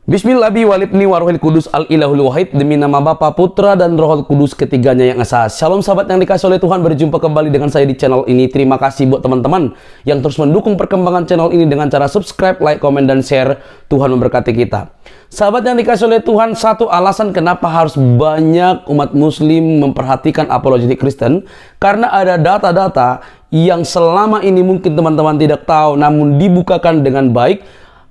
Bismillahi walibni warohil kudus al-ilahul wahid. Demi nama Bapa, Putra, dan Rohul Kudus ketiganya yang esa. Shalom sahabat yang dikasih oleh Tuhan, berjumpa kembali dengan saya di channel ini. Terima kasih buat teman-teman yang terus mendukung perkembangan channel ini dengan cara subscribe, like, komen, dan share. Tuhan memberkati kita. Sahabat yang dikasih oleh Tuhan, satu alasan kenapa harus banyak umat muslim memperhatikan apologetik Kristen, karena ada data-data yang selama ini mungkin teman-teman tidak tahu, namun dibukakan dengan baik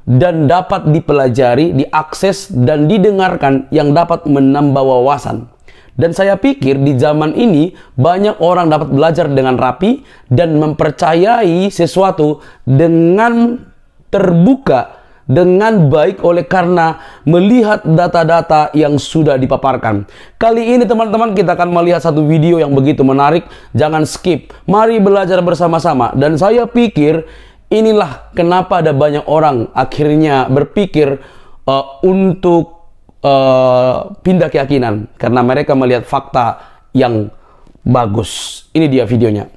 dan dapat dipelajari, diakses, dan didengarkan, yang dapat menambah wawasan. Dan saya pikir di zaman ini banyak orang dapat belajar dengan rapi dan mempercayai sesuatu dengan terbuka, dengan baik, oleh karena melihat data-data yang sudah dipaparkan. Kali ini teman-teman kita akan melihat satu video yang begitu menarik. Jangan skip, mari belajar bersama-sama. Dan saya pikir inilah kenapa ada banyak orang akhirnya berpikir untuk pindah keyakinan, karena mereka melihat fakta yang bagus. Ini dia videonya.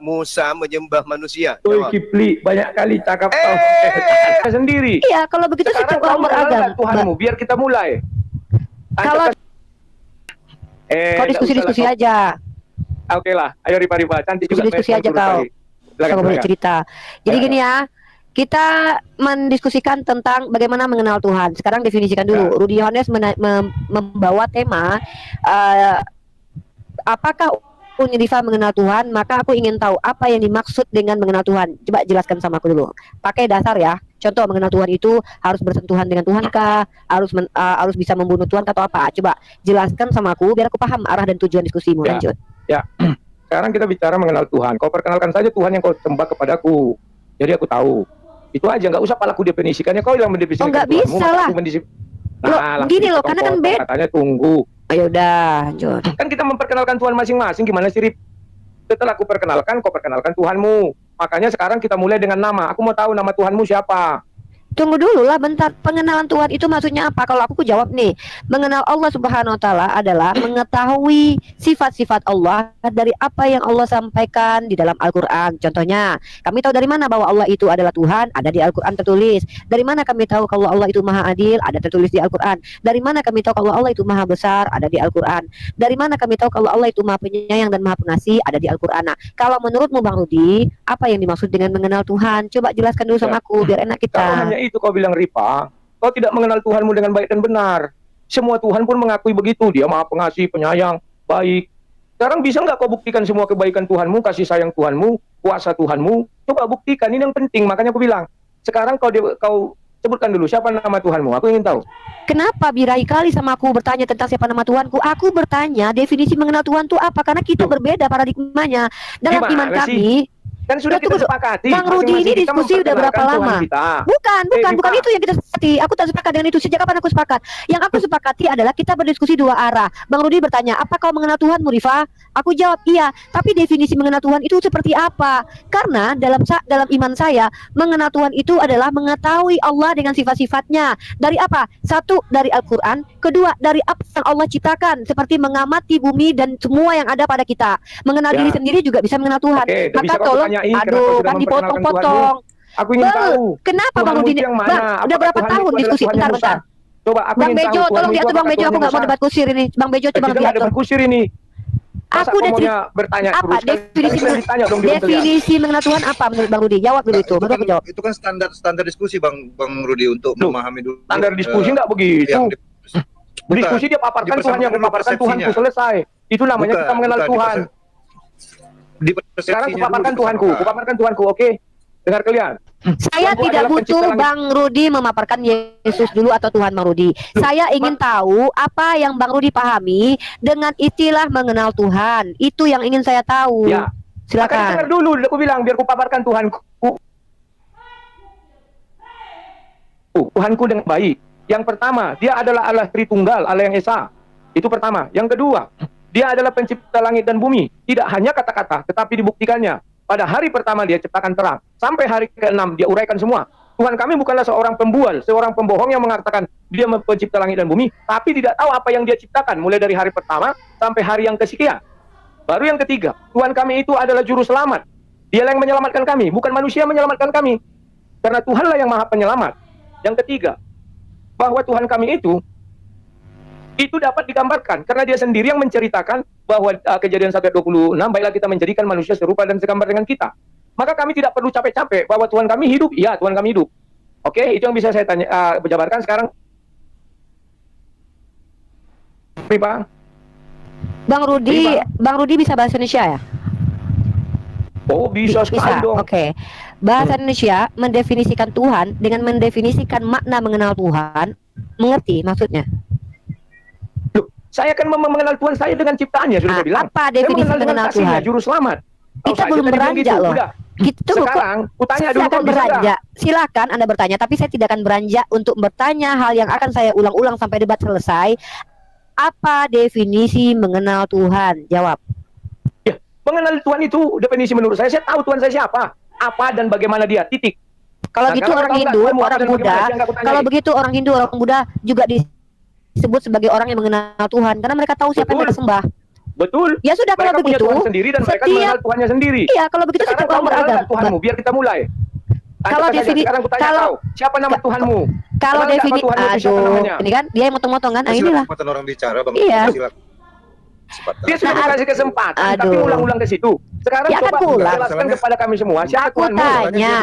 Musa menyembah manusia. Oi Kipli, banyak kali cakap kau sendiri. Iya, kalau begitu Sekarang setiap orang beragam. Tuhanmu, biar kita mulai. Kalau kau diskusi-diskusi aja. Oke lah, ayo riba-riba. Cantik juga. Diskusi aja kau. Kau boleh cerita. Jadi gini ya, kita mendiskusikan tentang bagaimana mengenal Tuhan. Sekarang definisikan dulu. Rudy Yohanes membawa tema apakah Unidiva mengenal Tuhan, maka aku ingin tahu apa yang dimaksud dengan mengenal Tuhan. Coba jelaskan sama aku dulu. Pakai dasar ya. Contoh, mengenal Tuhan itu harus bersentuhan dengan Tuhan kah? Harus bisa membunuh Tuhan atau apa? Coba jelaskan sama aku biar aku paham arah dan tujuan diskusimu. Lanjut. Ya. Sekarang kita bicara mengenal Tuhan. Kau perkenalkan saja Tuhan yang kau sembah kepadaku. Jadi aku tahu. Itu aja, nggak usah palaku definisikannya. Kau yang mendefinisikan. Oh, nggak bisa lah. Nah, gini loh, karena kan beda. Katanya tunggu. Ayo udah, lanjut. Kan kita memperkenalkan Tuhan masing-masing. Gimana sih, Rip? Setelah aku perkenalkan, kau perkenalkan Tuhanmu. Makanya sekarang kita mulai dengan nama. Aku mau tahu nama Tuhanmu siapa. Tunggu dulu lah bentar. Pengenalan Tuhan itu maksudnya apa? Kalau aku jawab nih, mengenal Allah Subhanahu wa taala adalah mengetahui sifat-sifat Allah dari apa yang Allah sampaikan di dalam Al-Qur'an. Contohnya, kami tahu dari mana bahwa Allah itu adalah Tuhan? Ada di Al-Qur'an tertulis. Dari mana kami tahu kalau Allah itu Maha Adil? Ada tertulis di Al-Qur'an. Dari mana kami tahu kalau Allah itu Maha Besar? Ada di Al-Qur'an. Dari mana kami tahu kalau Allah itu Maha Penyayang dan Maha Pengasih? Ada di Al-Qur'an. Nah, kalau menurutmu Bang Rudi, apa yang dimaksud dengan mengenal Tuhan? Coba jelaskan dulu sama aku biar enak kita. Kalau hanya itu kau bilang, Ripa, kau tidak mengenal Tuhanmu dengan baik dan benar. Semua Tuhan pun mengakui begitu. Dia Maha Pengasih, Penyayang, baik. Sekarang bisa nggak kau buktikan semua kebaikan Tuhanmu, kasih sayang Tuhanmu, kuasa Tuhanmu? Coba buktikan, ini yang penting. Makanya aku bilang, sekarang kau sebutkan dulu siapa nama Tuhanmu. Aku ingin tahu. Kenapa birai kali sama aku bertanya tentang siapa nama Tuhanku? Aku bertanya definisi mengenal Tuhan itu apa? Karena kita berbeda paradigmanya. Dalam iman kami. Kan sudah kita sepakati. Bang Rudi, ini diskusi udah berapa lama? Bukan itu yang kita sepakati. Aku tak sepakat dengan itu. Sejak kapan aku sepakat? Yang aku sepakati adalah kita berdiskusi dua arah. Bang Rudi bertanya, apa kau mengenal Tuhanmu, Rifa? Aku jawab, iya. Tapi definisi mengenal Tuhan itu seperti apa? Karena dalam iman saya, mengenal Tuhan itu adalah mengetahui Allah dengan sifat-sifatnya. Dari apa? Satu, dari Al-Quran. Kedua, dari apa yang Allah ciptakan. Seperti mengamati bumi dan semua yang ada pada kita. Mengenal diri sendiri juga bisa mengenal Tuhan. Maka tolong, aduh, kan dipotong-potong. Aku ingin tahu. Kenapa Bang Rudi? Bang, udah berapa tahun diskusi? Bentar. Coba aku Bang Bejo, tolong lihat tuh Bang Bejo, aku nggak mau debat kusir ini. Bang Bejo, coba lihat. Debat kusir ini. Aku udah bertanya apa definisi mengenal Tuhan apa menurut Bang Rudi? Jawab dulu itu. Itu kan standar diskusi Bang Rudi untuk memahami dulu. Standar diskusi nggak begitu. Diskusi dia paparkan Tuhan yang paparkan Tuhanku, selesai. Itu namanya kita mengenal Tuhan. Sekarang kupaparkan Tuhanku, oke? Dengar kalian. Saya tidak butuh Bang Rudi memaparkan Yesus dulu atau Tuhan Bang Rudi. Saya ingin tahu apa yang Bang Rudi pahami dengan istilah mengenal Tuhan. Itu yang ingin saya tahu. Ya. Silakan. Dengar dulu, aku bilang biar kupaparkan Tuhanku. Tuhanku dengan baik. Yang pertama, dia adalah Allah Tritunggal, Allah yang Esa. Itu pertama. Yang kedua, dia adalah pencipta langit dan bumi. Tidak hanya kata-kata, tetapi dibuktikannya. Pada hari pertama dia ciptakan terang. Sampai hari ke-6 dia uraikan semua. Tuhan kami bukanlah seorang pembual, seorang pembohong yang mengatakan dia pencipta langit dan bumi, tapi tidak tahu apa yang dia ciptakan mulai dari hari pertama sampai hari yang kesekian. Baru yang ketiga, Tuhan kami itu adalah juru selamat. Dialah yang menyelamatkan kami, bukan manusia yang menyelamatkan kami. Karena Tuhanlah yang maha penyelamat. Yang ketiga, bahwa Tuhan kami itu dapat digambarkan karena dia sendiri yang menceritakan bahwa Kejadian 1:26, baiklah kita menjadikan manusia serupa dan segambar dengan kita. Maka kami tidak perlu capek-capek bahwa Tuhan kami hidup. Iya, Tuhan kami hidup. Oke, itu yang bisa saya tanya, jabarkan sekarang. Pak. Bang Rudi bisa bahasa Indonesia ya? Oh, bisa sekali dong. Oke. Bahasa Indonesia mendefinisikan Tuhan dengan mendefinisikan makna mengenal Tuhan. Mengerti maksudnya? Loh, saya kan mengenal Tuhan saya dengan ciptaannya, sudah saya bilang. Apa definisi mengenal Tuhan? Juru selamat. Kita belum beranjak loh. Sekarang, kutanya dulu silakan beranjak. Silakan Anda bertanya, tapi saya tidak akan beranjak untuk bertanya hal yang akan saya ulang-ulang sampai debat selesai. Apa definisi mengenal Tuhan? Jawab. Ya, mengenal Tuhan itu definisi menurut saya tahu Tuhan saya siapa, apa dan bagaimana dia, titik. Kalau gitu orang Hindu, orang Buddha, kalau begitu orang Hindu, orang Buddha juga disebut sebagai orang yang mengenal Tuhan karena mereka tahu siapa yang mereka sembah. Betul. Ya sudah, mereka kalau begitu Tuhan sendiri dan mereka mengenal Tuhannya sendiri. Iya, kalau begitu setiap orang beragama. Tuhanmu, biar kita mulai. Kalau definisi, kalau siapa nama Tuhanmu? Kalau definisi, aduh, ini kan dia yang motong-motong kan? Inilah. Orang bicara, Bang. Iya. Dia sudah dikasih kesempatan, tapi ulang-ulang ke situ. Sekarang ya, coba kan jelaskan kepada kami semua siapa Tuhanmu. Tanya.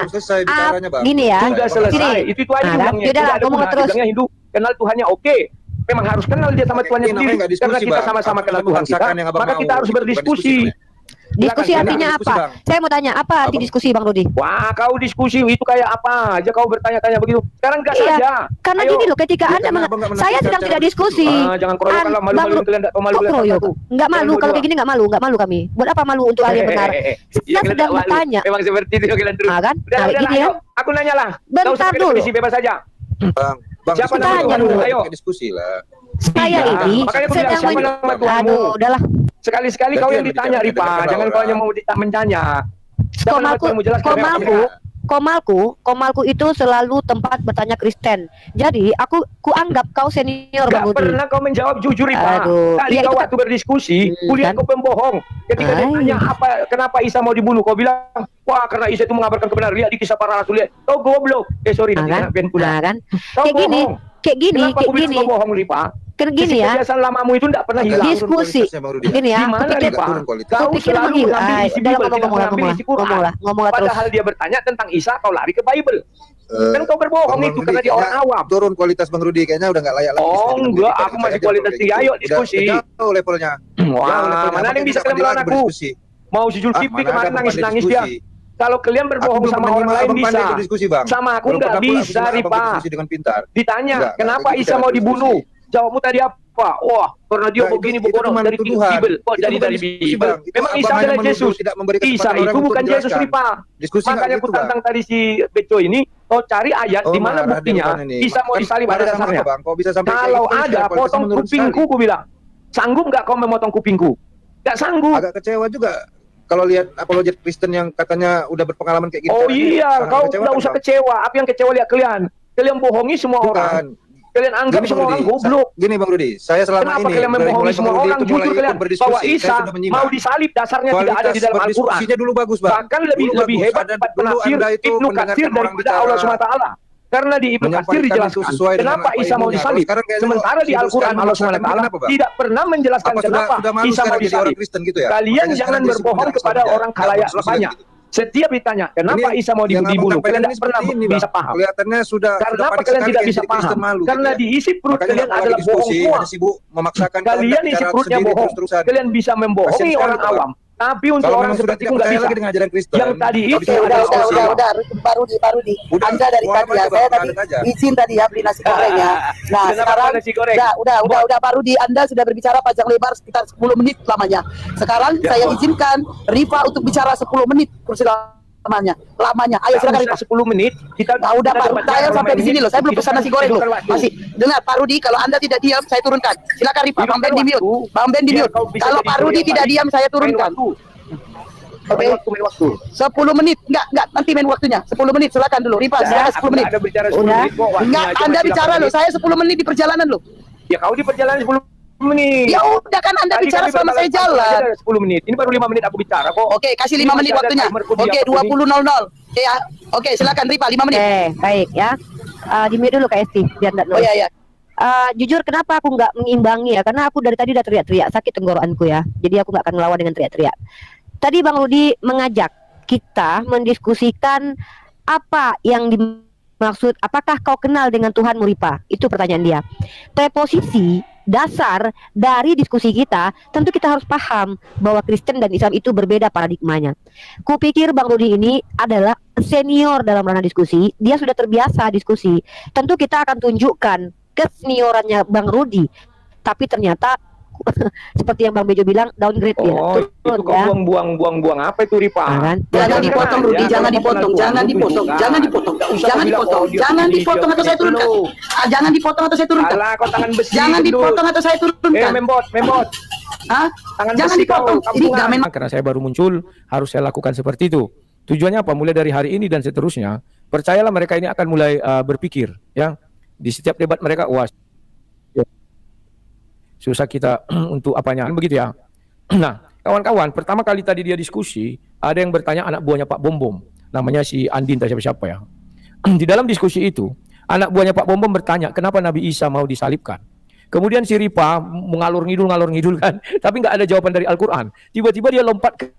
Gini ya. Sudah selesai. Itu aja bilangnya. Yaudah lah, ngomong terus. Bilangnya Hindu kenal Tuhannya, oke. Memang harus kenal dia sama Tuhannya sendiri. Karena kita sama-sama kenal Tuhan kita, maka kita harus berdiskusi. Diskusi artinya apa? Saya mau tanya, apa arti diskusi, Bang Rudi? Wah, kau diskusi itu kayak apa aja kau bertanya-tanya begitu. Sekarang gas saja. Karena gini loh, ketika Anda saya sedang tidak diskusi. Jangan keroyokan lah, malu-malu kalian enggak malu. Enggak malu, kalau kayak gini enggak malu kami. Buat apa malu untuk hal yang benar? Saya sedang bertanya. Memang seperti itu kalian terus. Kan? Nah, gini ya. Aku nanya lah. Bentar dulu. Bebas saja. Bang, siapa tanya dulu? Ayo diskusi lah. Saya ini sedang aduh, udahlah. Sekali-sekali kau yang ditanya, Ripa. Jangan kau yang mau menanya. Komalku itu selalu tempat bertanya Kristen. Jadi aku anggap kau senior, Bang Rudi. Gak pernah kau menjawab jujur, Ripa. Tadi kau waktu berdiskusi, kuliah kau pembohong. Ketika dia tanya kenapa Isa mau dibunuh, kau bilang, wah karena Isa itu mengabarkan kebenaran. Lihat di Kisah Para Rasul, lihat. Kau goblok. Sorry, nanti kena ben pula. Kayak gini. Kenapa kau bilang kau bohong, Ripa? Gini ya, kebiasaan lamamu itu tidak pernah hilang. Diskusi gini ya, kau pikir menghilang. Ngomong terus. Padahal dia bertanya tentang Isa, kau lari ke Bible. Kan kau berbohong itu karena dia orang awam. Turun kualitas Bang Rudi, kayaknya udah nggak layak lagi. Oh enggak, aku masih kualitas tinggi. Ayo diskusi. Jauh levelnya. Wah, mana yang bisa kalian melawan aku? Mau si Zulkifli kemarin nangis-nangis dia. Kalau kalian berbohong sama orang lain bisa, sama aku nggak bisa, Ripa. Ditanya, kenapa Isa mau dibunuh? Jawabmu tadi apa? Wah, karena dia begini begono dari Bible. Oh, dari Bible. Memang Isa adalah Yesus. Isa itu bukan Yesus, Ripa. Makanya aku tantang tadi si Beco ini, kau cari ayat di mana buktinya Isa mau disalib ada dasarnya. Kalau ada, potong kupingku, ku bilang. Sanggup nggak kau memotong kupingku? Nggak sanggup. Agak kecewa juga kalau lihat apologet Kristen yang katanya udah berpengalaman kayak gitu. Oh iya, kau nggak usah kecewa. Apa yang kecewa lihat kalian? Kalian bohongi semua orang. Kalian anggap semua orang goblok. Gini Bang Rudi, saya selama kenapa ini kalian membohongi semua orang? Jujur kalian bahwa Isa mau disalib dasarnya tidak ada di dalam Al-Quran. Dulu bagus, Bang. Bahkan lebih hebat penafsir Ibnu Katsir daripada Allah SWT. Karena di Ibnu Katsir dijelaskan kenapa Isa mau disalib. Sementara di Al-Quran Allah SWT tidak pernah menjelaskan kenapa Isa mau disalib. Kalian jangan berbohong kepada orang khalayak banyak. Setiap ditanya, kenapa Isa mau dibunuh? Kalian tidak pernah bisa paham. Kelihatannya sudah. Kenapa kalian tidak bisa paham? Karena diisi perut kalian adalah bohong semua. Kalian isi perutnya bohong. Kalian bisa membohongi orang awam. Tapi untuk orang seperti itu nggak bisa. Yang tadi itu udah baru di. Anda dari tadi ya, saya tadi izin tadi ya beli nasi goreng ya. Nah sekarang udah baru di Anda sudah berbicara panjang lebar sekitar 10 menit lamanya. Sekarang saya izinkan Rifa untuk bicara 10 menit kursi lamanya. Ayo silakan Rifa. 10 menit. Kita udah Pak, saya sampai di sini loh. Saya belum pesan nasi goreng loh. Masih. Dengar Pak Rudi, kalau Anda tidak diam saya turunkan. Silakan Rifa. Bang Ben di mute. Bang Ben di mute. Kalau Pak Rudi tidak diam saya turunkan. Oke. 10 menit. Enggak, nanti main waktunya. 10 menit silakan dulu. Rifa, silakan 10 menit. Enggak, Anda bicara loh. Saya 10 menit di perjalanan loh. Ya kau di perjalanan 10 menit. Ya udah kan Anda Tadi bicara kami sama saya bertanya, jalan. ada 10 menit. Ini baru 5 menit aku bicara kok. Oke, kasih Ini 5 menit masih ada waktunya. timer kok di Oke, aku ini. 20.00. Oke ya. Oke, silakan Ripa 5 menit. Baik ya. Di mute dulu Kak Esti biar enggak Oh iya. jujur kenapa aku nggak mengimbangi ya, karena aku dari tadi udah teriak-teriak, sakit tenggorokanku ya, jadi aku nggak akan melawan dengan teriak-teriak. Tadi Bang Rudi mengajak kita mendiskusikan apa yang dimaksud, apakah kau kenal dengan Tuhan Ripa, itu pertanyaan dia. Preposisi dasar dari diskusi kita, tentu kita harus paham bahwa Kristen dan Islam itu berbeda paradigmanya. Kupikir Bang Rudi ini adalah senior dalam ranah diskusi, dia sudah terbiasa diskusi. Tentu kita akan tunjukkan keseniorannya Bang Rudi, tapi ternyata seperti yang Bang Bejo bilang downgrade dia. Itu kau buang-buang apa itu Ripa? Jangan dipotong Rudi, jangan dipotong atau saya turunkan. Jangan dipotong atau saya turunkan. Alah, kau tangan besi. Jangan dipotong atau saya turunkan. Membot. Hah? Tangan Jangan besi dipotong. kau, Ini kampungan. nggak Karena saya baru muncul, harus saya lakukan seperti itu. Tujuannya apa? Mulai dari hari ini dan seterusnya, percayalah mereka ini akan mulai berpikir, ya. Di setiap debat mereka, wah, susah kita untuk apanya, begitu ya. Nah, kawan-kawan, pertama kali tadi dia diskusi, ada yang bertanya anak buahnya Pak Bom, namanya si Andin, tak siapa-siapa ya. Di dalam diskusi itu, anak buahnya Pak Bom bertanya, kenapa Nabi Isa mau disalibkan? Kemudian si Ripa ngalur ngidul kan, tapi nggak ada jawaban dari Al-Quran. Tiba-tiba dia lompat ke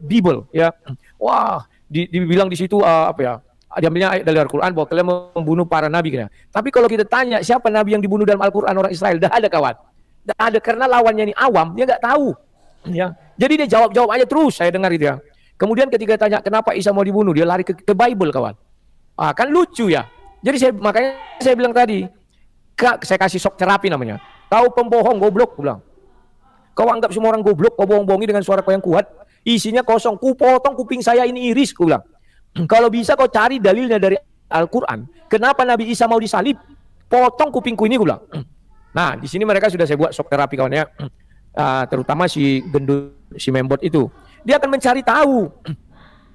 Bible, ya. Wah, dibilang di situ apa ya? Diambilnya ayat dari Al-Quran bahwa kalian membunuh para nabi. Tapi kalau kita tanya siapa nabi yang dibunuh dalam Al-Quran orang Israel, dah ada kawan. Dah ada, karena lawannya ini awam, dia nggak tahu. Ya. Jadi dia jawab aja terus, saya dengar itu ya. Kemudian ketika tanya kenapa Isa mau dibunuh, dia lari ke Bible kawan. Kan lucu ya. Jadi makanya saya bilang tadi, saya kasih shock terapi namanya. Kau pembohong, goblok, bilang. Kau anggap semua orang goblok, kau bohong-bohongi dengan suara kau yang kuat, isinya kosong, ku potong kuping saya ini iris, ku bilang. Kalau bisa kau cari dalilnya dari Al-Quran, kenapa Nabi Isa mau disalib? Potong kupingku ini, gue bilang. Nah, di sini mereka sudah saya buat shock terapi kawannya, terutama si gendut, si membot itu. Dia akan mencari tahu.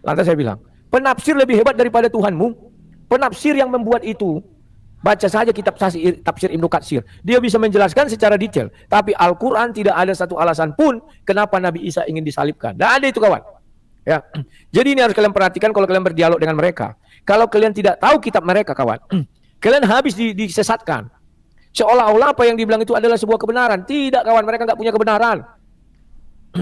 Lantas saya bilang, penafsir lebih hebat daripada Tuhanmu. Penafsir yang membuat itu, baca saja kitab tafsir Ibnu Katsir. Dia bisa menjelaskan secara detail. Tapi Al-Quran tidak ada satu alasan pun kenapa Nabi Isa ingin disalibkan. Tidak ada itu kawan. Ya, jadi ini harus kalian perhatikan kalau kalian berdialog dengan mereka. Kalau kalian tidak tahu kitab mereka, kawan, kalian habis disesatkan. Seolah-olah apa yang dibilang itu adalah sebuah kebenaran. Tidak, kawan, mereka nggak punya kebenaran.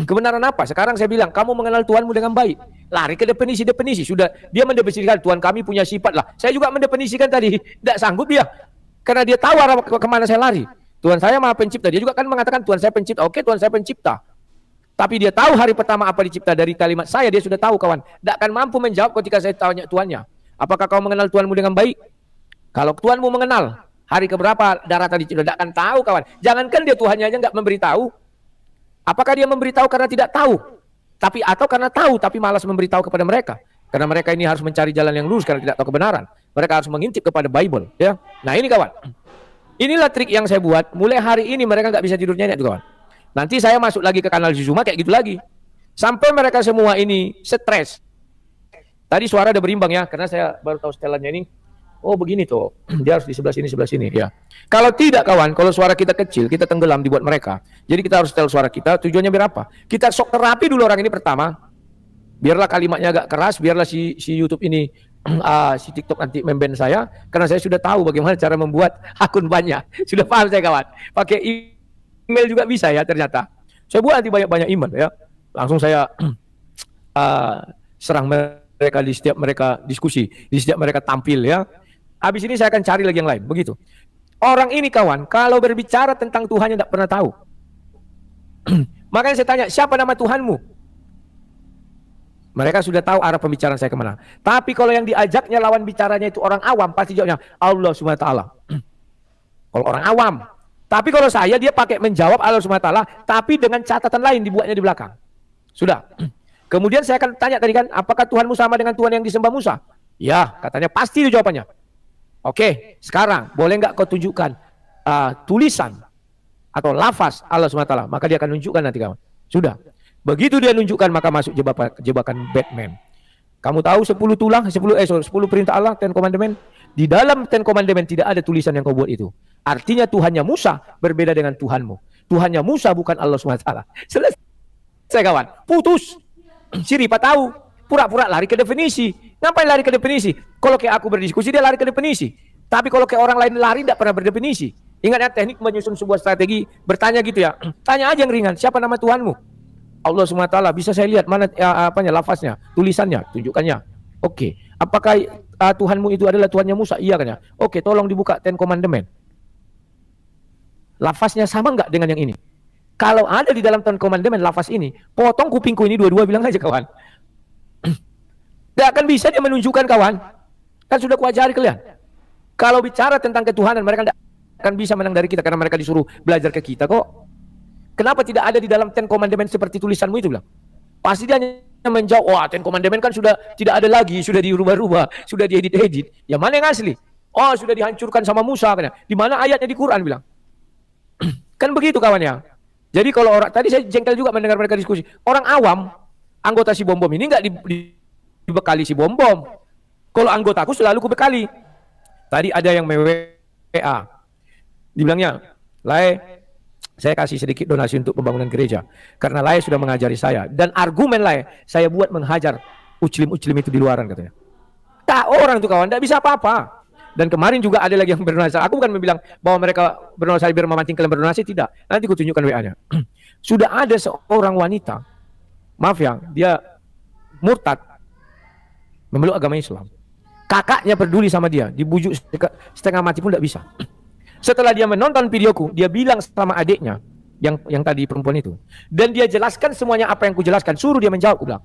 Kebenaran apa? Sekarang saya bilang, kamu mengenal Tuhanmu dengan baik. Lari ke definisi. Sudah, dia mendefinisikan Tuhan kami punya sifat lah. Saya juga mendefinisikan tadi, tidak sanggup dia, karena dia tahu arah kemana saya lari. Tuhan saya Maha Pencipta. Dia juga kan mengatakan Tuhan saya pencipta. Oke, Tuhan saya pencipta. Tapi dia tahu hari pertama apa dicipta dari kalimat saya, dia sudah tahu kawan. Tidak akan mampu menjawab ketika saya tanya Tuhannya. Apakah kau mengenal Tuhanmu dengan baik? Kalau Tuhanmu mengenal, hari keberapa daratan dicipta, tidak akan tahu kawan. Jangankan dia Tuhannya aja nggak memberitahu. Apakah dia memberitahu karena tidak tahu? Atau karena tahu tapi malas memberitahu kepada mereka? Karena mereka ini harus mencari jalan yang lurus karena tidak tahu kebenaran. Mereka harus mengintip kepada Bible. Ya. Nah ini kawan. Inilah trik yang saya buat. Mulai hari ini mereka nggak bisa tidur nyenyak kawan. Nanti saya masuk lagi ke kanal Zuzuma kayak gitu lagi. Sampai mereka semua ini stres. Tadi suara ada berimbang ya, karena saya baru tahu setelannya ini. Oh begini tuh, dia harus di sebelah sini ya. Kalau tidak kawan, kalau suara kita kecil, kita tenggelam dibuat mereka. Jadi kita harus setel suara kita, tujuannya biar apa? Kita shock terapi dulu orang ini pertama. Biarlah kalimatnya agak keras, biarlah si YouTube ini, si TikTok nanti memban saya. Karena saya sudah tahu bagaimana cara membuat akun banyak. Sudah paham saya kawan. Pakai email juga bisa ya ternyata. Saya buat nanti banyak-banyak email ya. Langsung saya serang mereka di setiap mereka diskusi, di setiap mereka tampil ya. Habis ini saya akan cari lagi yang lain, begitu. Orang ini kawan, kalau berbicara tentang Tuhannya tidak pernah tahu. Makanya saya tanya, siapa nama Tuhanmu? Mereka sudah tahu arah pembicaraan saya kemana. Tapi kalau yang diajaknya lawan bicaranya itu orang awam, pasti jawabnya Allah SWT. Kalau orang awam. Tapi kalau saya, dia pakai menjawab Allah SWT, tapi dengan catatan lain dibuatnya di belakang. Sudah. Kemudian saya akan tanya tadi kan, apakah Tuhanmu sama dengan Tuhan yang disembah Musa? Ya, katanya pasti itu jawabannya. Oke, sekarang boleh nggak kau tunjukkan tulisan atau lafaz Allah SWT? Maka dia akan tunjukkan nanti kawan. Sudah. Begitu dia tunjukkan maka masuk jebakan Batman. Kamu tahu 10 perintah Allah, 10 commandment? Di dalam 10 commandment tidak ada tulisan yang kau buat itu. Artinya Tuhannya Musa berbeda dengan Tuhanmu. Tuhannya Musa bukan Allah SWT. Selesai kawan, putus. Si Rifa tahu, pura-pura lari ke definisi. Ngapain lari ke definisi? Kalau kayak aku berdiskusi, dia lari ke definisi. Tapi kalau kayak orang lain lari, tidak pernah berdefinisi. Ingat ya, teknik menyusun sebuah strategi, bertanya gitu ya. Tanya aja yang ringan, siapa nama Tuhanmu? Allah SWT, bisa saya lihat mana lafaznya, tulisannya, tunjukkannya. Oke, apakah Tuhanmu itu adalah Tuhannya Musa? Iya kan ya? Oke, tolong dibuka Ten Commandment. Lafaznya sama nggak dengan yang ini? Kalau ada di dalam Ten Commandment lafaz ini, potong kupingku ini dua-dua, bilang aja kawan. Tidak akan bisa dia menunjukkan kawan. Kan sudah kuajari kalian. Kalau bicara tentang ketuhanan, mereka tidak akan bisa menang dari kita karena mereka disuruh belajar ke kita kok. Kenapa tidak ada di dalam Ten Commandment seperti tulisanmu itu bilang? Pasti dia hanya menjawab, wah Ten Commandment kan sudah tidak ada lagi, sudah dirubah-rubah, sudah diedit-edit. Yang mana yang asli? Oh, sudah dihancurkan sama Musa kan ya? Di mana ayatnya di Quran bilang? Kan begitu kawan ya. Jadi kalau orang, tadi saya jengkel juga mendengar mereka diskusi. Orang awam, anggota si bom-bom ini nggak dibekali si bom-bom. Kalau anggotaku selalu kubekali. Tadi ada yang WA. Dibilangnya, Lai, saya kasih sedikit donasi untuk pembangunan gereja. Karena Lai sudah mengajari saya. Dan argumen Lai, saya buat menghajar uclim-uclim itu di luaran katanya. Tak orang tuh kawan, tidak bisa apa-apa. Dan kemarin juga ada lagi yang berdonasi. Aku bukan bilang bahwa mereka berdonasi biar memancing kalian berdonasi, tidak. Nanti aku tunjukkan WA-nya. Sudah ada seorang wanita, maaf ya, dia murtad, memeluk agama Islam. Kakaknya peduli sama dia, dibujuk setengah mati pun tidak bisa. Setelah dia menonton videoku, dia bilang sama adiknya, yang tadi perempuan itu, dan dia jelaskan semuanya apa yang ku jelaskan, suruh dia menjawab, aku bilang.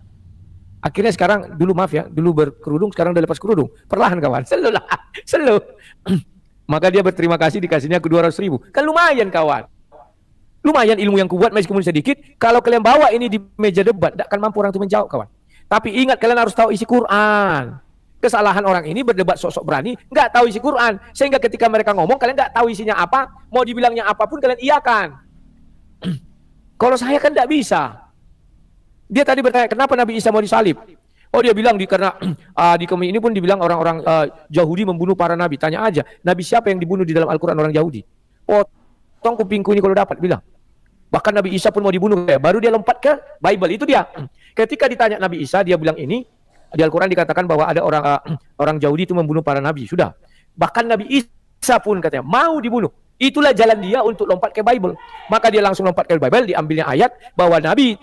Akhirnya sekarang, dulu maaf ya, dulu berkerudung, sekarang udah lepas kerudung. Perlahan kawan, selalu lah, selalu. Maka dia berterima kasih, dikasihnya ke 200.000. Kan lumayan kawan. Lumayan ilmu yang kubuat meskipun sedikit. Kalau kalian bawa ini di meja debat, tidak akan mampu orang itu menjawab kawan. Tapi ingat, kalian harus tahu isi Quran. Kesalahan orang ini berdebat sok-sok berani, nggak tahu isi Quran. Sehingga ketika mereka ngomong, kalian nggak tahu isinya apa, mau dibilangnya apapun kalian iyakan. Kalau saya kan tidak bisa. Dia tadi bertanya, kenapa Nabi Isa mau disalib? Oh, dia bilang karena di kami ini pun dibilang orang-orang Yahudi membunuh para nabi. Tanya aja, nabi siapa yang dibunuh di dalam Al-Quran orang Yahudi? Potong kupingku ini kalau dapat, bilang. Bahkan Nabi Isa pun mau dibunuh. Baru dia lompat ke Bible, itu dia. Ketika ditanya Nabi Isa, dia bilang ini, di Al-Quran dikatakan bahwa ada orang Yahudi itu membunuh para nabi. Sudah. Bahkan Nabi Isa pun katanya, mau dibunuh. Itulah jalan dia untuk lompat ke Bible. Maka dia langsung lompat ke Bible, diambilnya ayat bahwa Nabi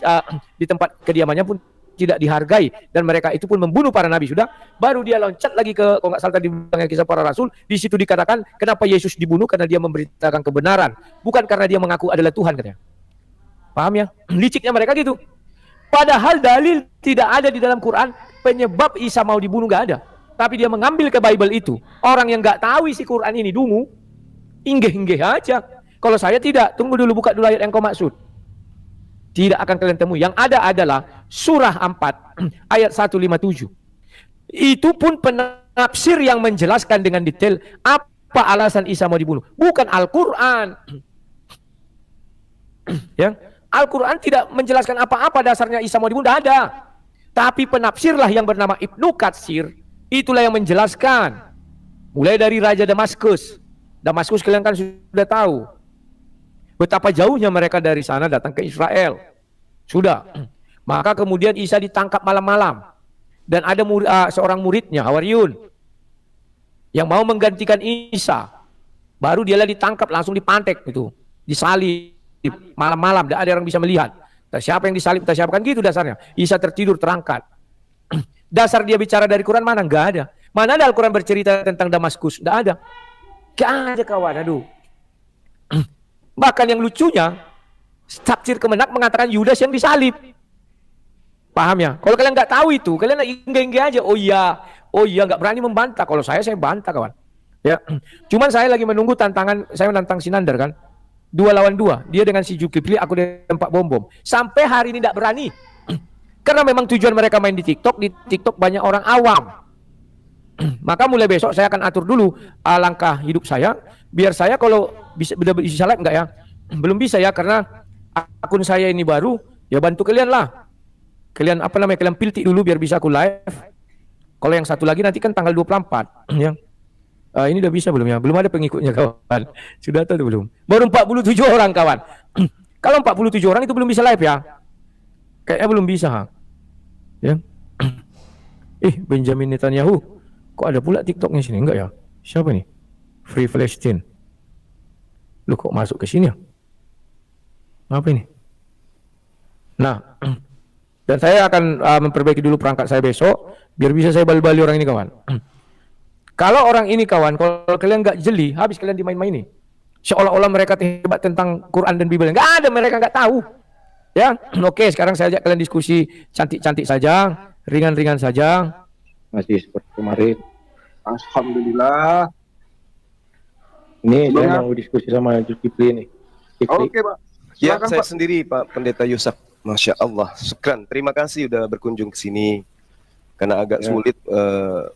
di tempat kediamannya pun tidak dihargai. Dan mereka itu pun membunuh para Nabi. Sudah, baru dia loncat lagi ke, kalau nggak salah tadi kisah para Rasul. Di situ dikatakan, kenapa Yesus dibunuh? Karena dia memberitakan kebenaran. Bukan karena dia mengaku adalah Tuhan katanya. Paham ya? Liciknya mereka gitu. Padahal dalil tidak ada di dalam Quran penyebab Isa mau dibunuh, nggak ada. Tapi dia mengambil ke Bible itu. Orang yang nggak tahu isi Quran ini dungu, inggih-inggih aja. Kalau saya tidak, tunggu dulu, buka dulu ayat yang kau maksud. Tidak akan kalian temui. Yang ada adalah surah 4 ayat 157. Itu pun penafsir yang menjelaskan dengan detail apa alasan Isa mau dibunuh. Bukan Al-Quran. Ya, Al-Quran tidak menjelaskan apa-apa dasarnya Isa mau dibunuh. Tidak ada. Tapi penafsirlah yang bernama Ibnu Katsir, itulah yang menjelaskan. Mulai dari Raja Damaskus. Damaskus kalian kan sudah tahu betapa jauhnya mereka dari sana datang ke Israel. Sudah. Maka kemudian Isa ditangkap malam-malam. Dan ada seorang muridnya, Hawariyun, yang mau menggantikan Isa. Baru dia ditangkap, langsung dipantek itu, disalib malam-malam, tidak ada yang bisa melihat. Siapa yang disalib, siapa, kan gitu dasarnya. Isa tertidur, terangkat. Dasar dia bicara dari Quran mana? Enggak ada. Mana ada Al-Quran bercerita tentang Damaskus? Tidak ada. Gak ada kawan, aduh. Bahkan yang lucunya, tafsir Kemenak mengatakan Yudas yang disalib. Paham ya? Kalau kalian nggak tahu itu, kalian inggih-inggih aja. Oh iya, nggak berani membantah. Kalau saya bantah kawan. Ya, cuman saya lagi menunggu tantangan. Saya menantang Sinandar kan, 2 lawan 2. Dia dengan si Zulkifli, aku dengan Pak Bom-Bom. Sampai hari ini tidak berani. Karena memang tujuan mereka main di TikTok. Di TikTok banyak orang awam. Maka mulai besok saya akan atur dulu langkah hidup saya, biar saya kalau bisa live enggak ya, belum bisa ya, karena akun saya ini baru, ya bantu kalian lah, kalian kalian pilih dulu biar bisa aku live. Kalau yang satu lagi nanti kan tanggal 24 ya. Ini udah bisa belum ya? Belum ada pengikutnya kawan. Sudah tahu belum? Baru 47 orang kawan. Kalau 47 orang itu belum bisa live ya? Kayaknya belum bisa. Ya. Benjamin Netanyahu. Kok ada pula TikToknya sini? Enggak ya? Siapa nih? Free Palestine. Lu kok masuk ke sini ya? Apa ini? Nah, dan saya akan memperbaiki dulu perangkat saya besok biar bisa saya bali-bali orang ini kawan. Kalau orang ini kawan, kalau kalian nggak jeli, habis kalian dimain-maini. Seolah-olah mereka hebat tentang Quran dan Bible. Nggak ada, mereka nggak tahu. Ya, oke. Sekarang saya ajak kalian diskusi cantik-cantik saja, ringan-ringan saja. Masih seperti kemarin. Alhamdulillah. Ini saya mau diskusi sama Zulkifli nih. Oke, Pak. Ya, Silakan, saya Pak. sendiri Pak Pendeta Yusuf. Masya Allah. Syukran. Terima kasih udah berkunjung ke sini. Karena agak sulit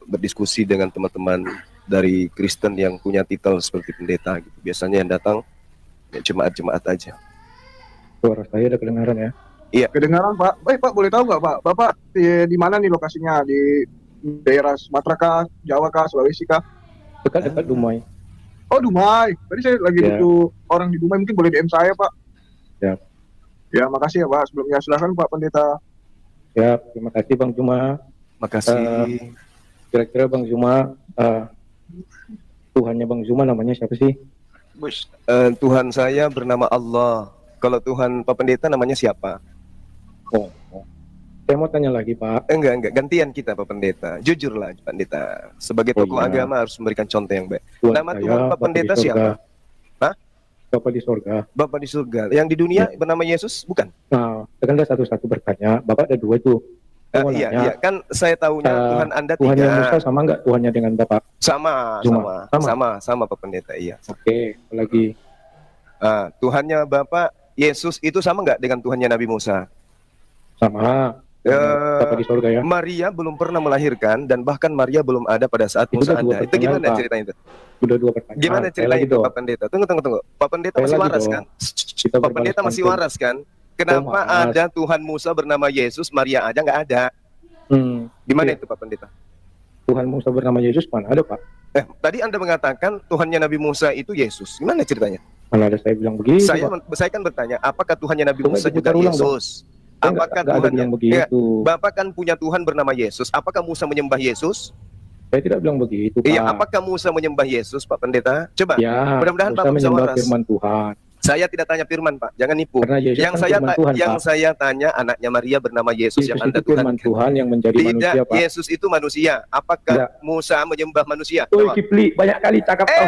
berdiskusi dengan teman-teman dari Kristen yang punya titel seperti pendeta gitu. Biasanya yang datang ya jemaat-jemaat aja. Suara saya ada kedengaran ya? Iya. Kedengaran, Pak. Pak, boleh tahu nggak, Pak? Bapak di mana nih lokasinya? Di daerah Sumatera kah, Jawa kah, Sulawesi kah? Dekat-dekat Dumai. Oh, Dumai. Tadi saya lagi butuh orang di Dumai, mungkin boleh DM saya, Pak. Ya. Ya, makasih ya, Pak. Sebelumnya silakan, Pak Pendeta. Ya, terima kasih Bang Juma. Makasih. Kira-kira Bang Juma, Tuhannya Bang Juma namanya siapa sih? Tuhan saya bernama Allah. Kalau Tuhan Pak Pendeta namanya siapa? Oh. Saya mau tanya lagi Pak. Enggak. Gantian kita Pak Pendeta. Jujurlah Pak Pendeta. Sebagai tokoh agama harus memberikan contoh yang baik. Nama Tuhan Pak Pendeta siapa? Hah? Bapak di surga. Bapak di surga. Yang di dunia bernama Yesus, bukan? Nah, sekarang ada satu-satu bertanya. Bapak ada dua tuh. Iya, kan saya tahunya Tuhan Anda Tuhan yang Musa tiga. sama nggak Tuhannya dengan Bapak? Sama Pak Pendeta, iya. Oke, lagi. Tuhannya Bapak Yesus itu sama nggak dengan Tuhannya Nabi Musa? Sama. Bapak di surga ya. Maria belum pernah melahirkan dan bahkan Maria belum ada pada saat Itu Musa udah dua ada. Itu pertanyaan, gimana Pak. ceritanya itu? Udah dua pertanyaan. Gimana ceritanya itu Pak Pendeta? Tunggu. Pak Pendeta Saya masih lagi waras dong. kan? Kita Pak Pendeta berbalas masih pantun. waras kan? Kenapa Maaf. ada Tuhan Musa bernama Yesus, Maria aja nggak ada? Gimana Iya. itu Pak Pendeta? Tuhan Musa bernama Yesus mana ada Pak? Tadi Anda mengatakan Tuhannya Nabi Musa itu Yesus. Gimana ceritanya? Mana ada saya bilang begitu Pak? Saya kan bertanya, apakah Tuhannya Nabi Tunggu, Musa juga diputar ulang dong. Yesus? Saya Apakah nggak ada bilang begitu. Bapak kan punya Tuhan bernama Yesus. Apakah Musa menyembah Yesus? Saya tidak bilang begitu Pak. Iya, apakah Musa menyembah Yesus, Pak Pendeta? Coba. Ya, Mudah-mudahan Musa Pak bisa menyembah waras. firman Tuhan. Saya tidak tanya firman, Pak. Jangan nipu. Karena Yesus Yang kan saya firman Tuhan, yang Pak. saya tanya anaknya Maria bernama Yesus yang Yesus Anda itu firman Tuhan. Tuhan yang menjadi Tidak, manusia Pak. Yesus itu manusia. Apakah Tidak. Musa menyembah manusia? Oi Coba. Kipli, banyak kali cakap kau.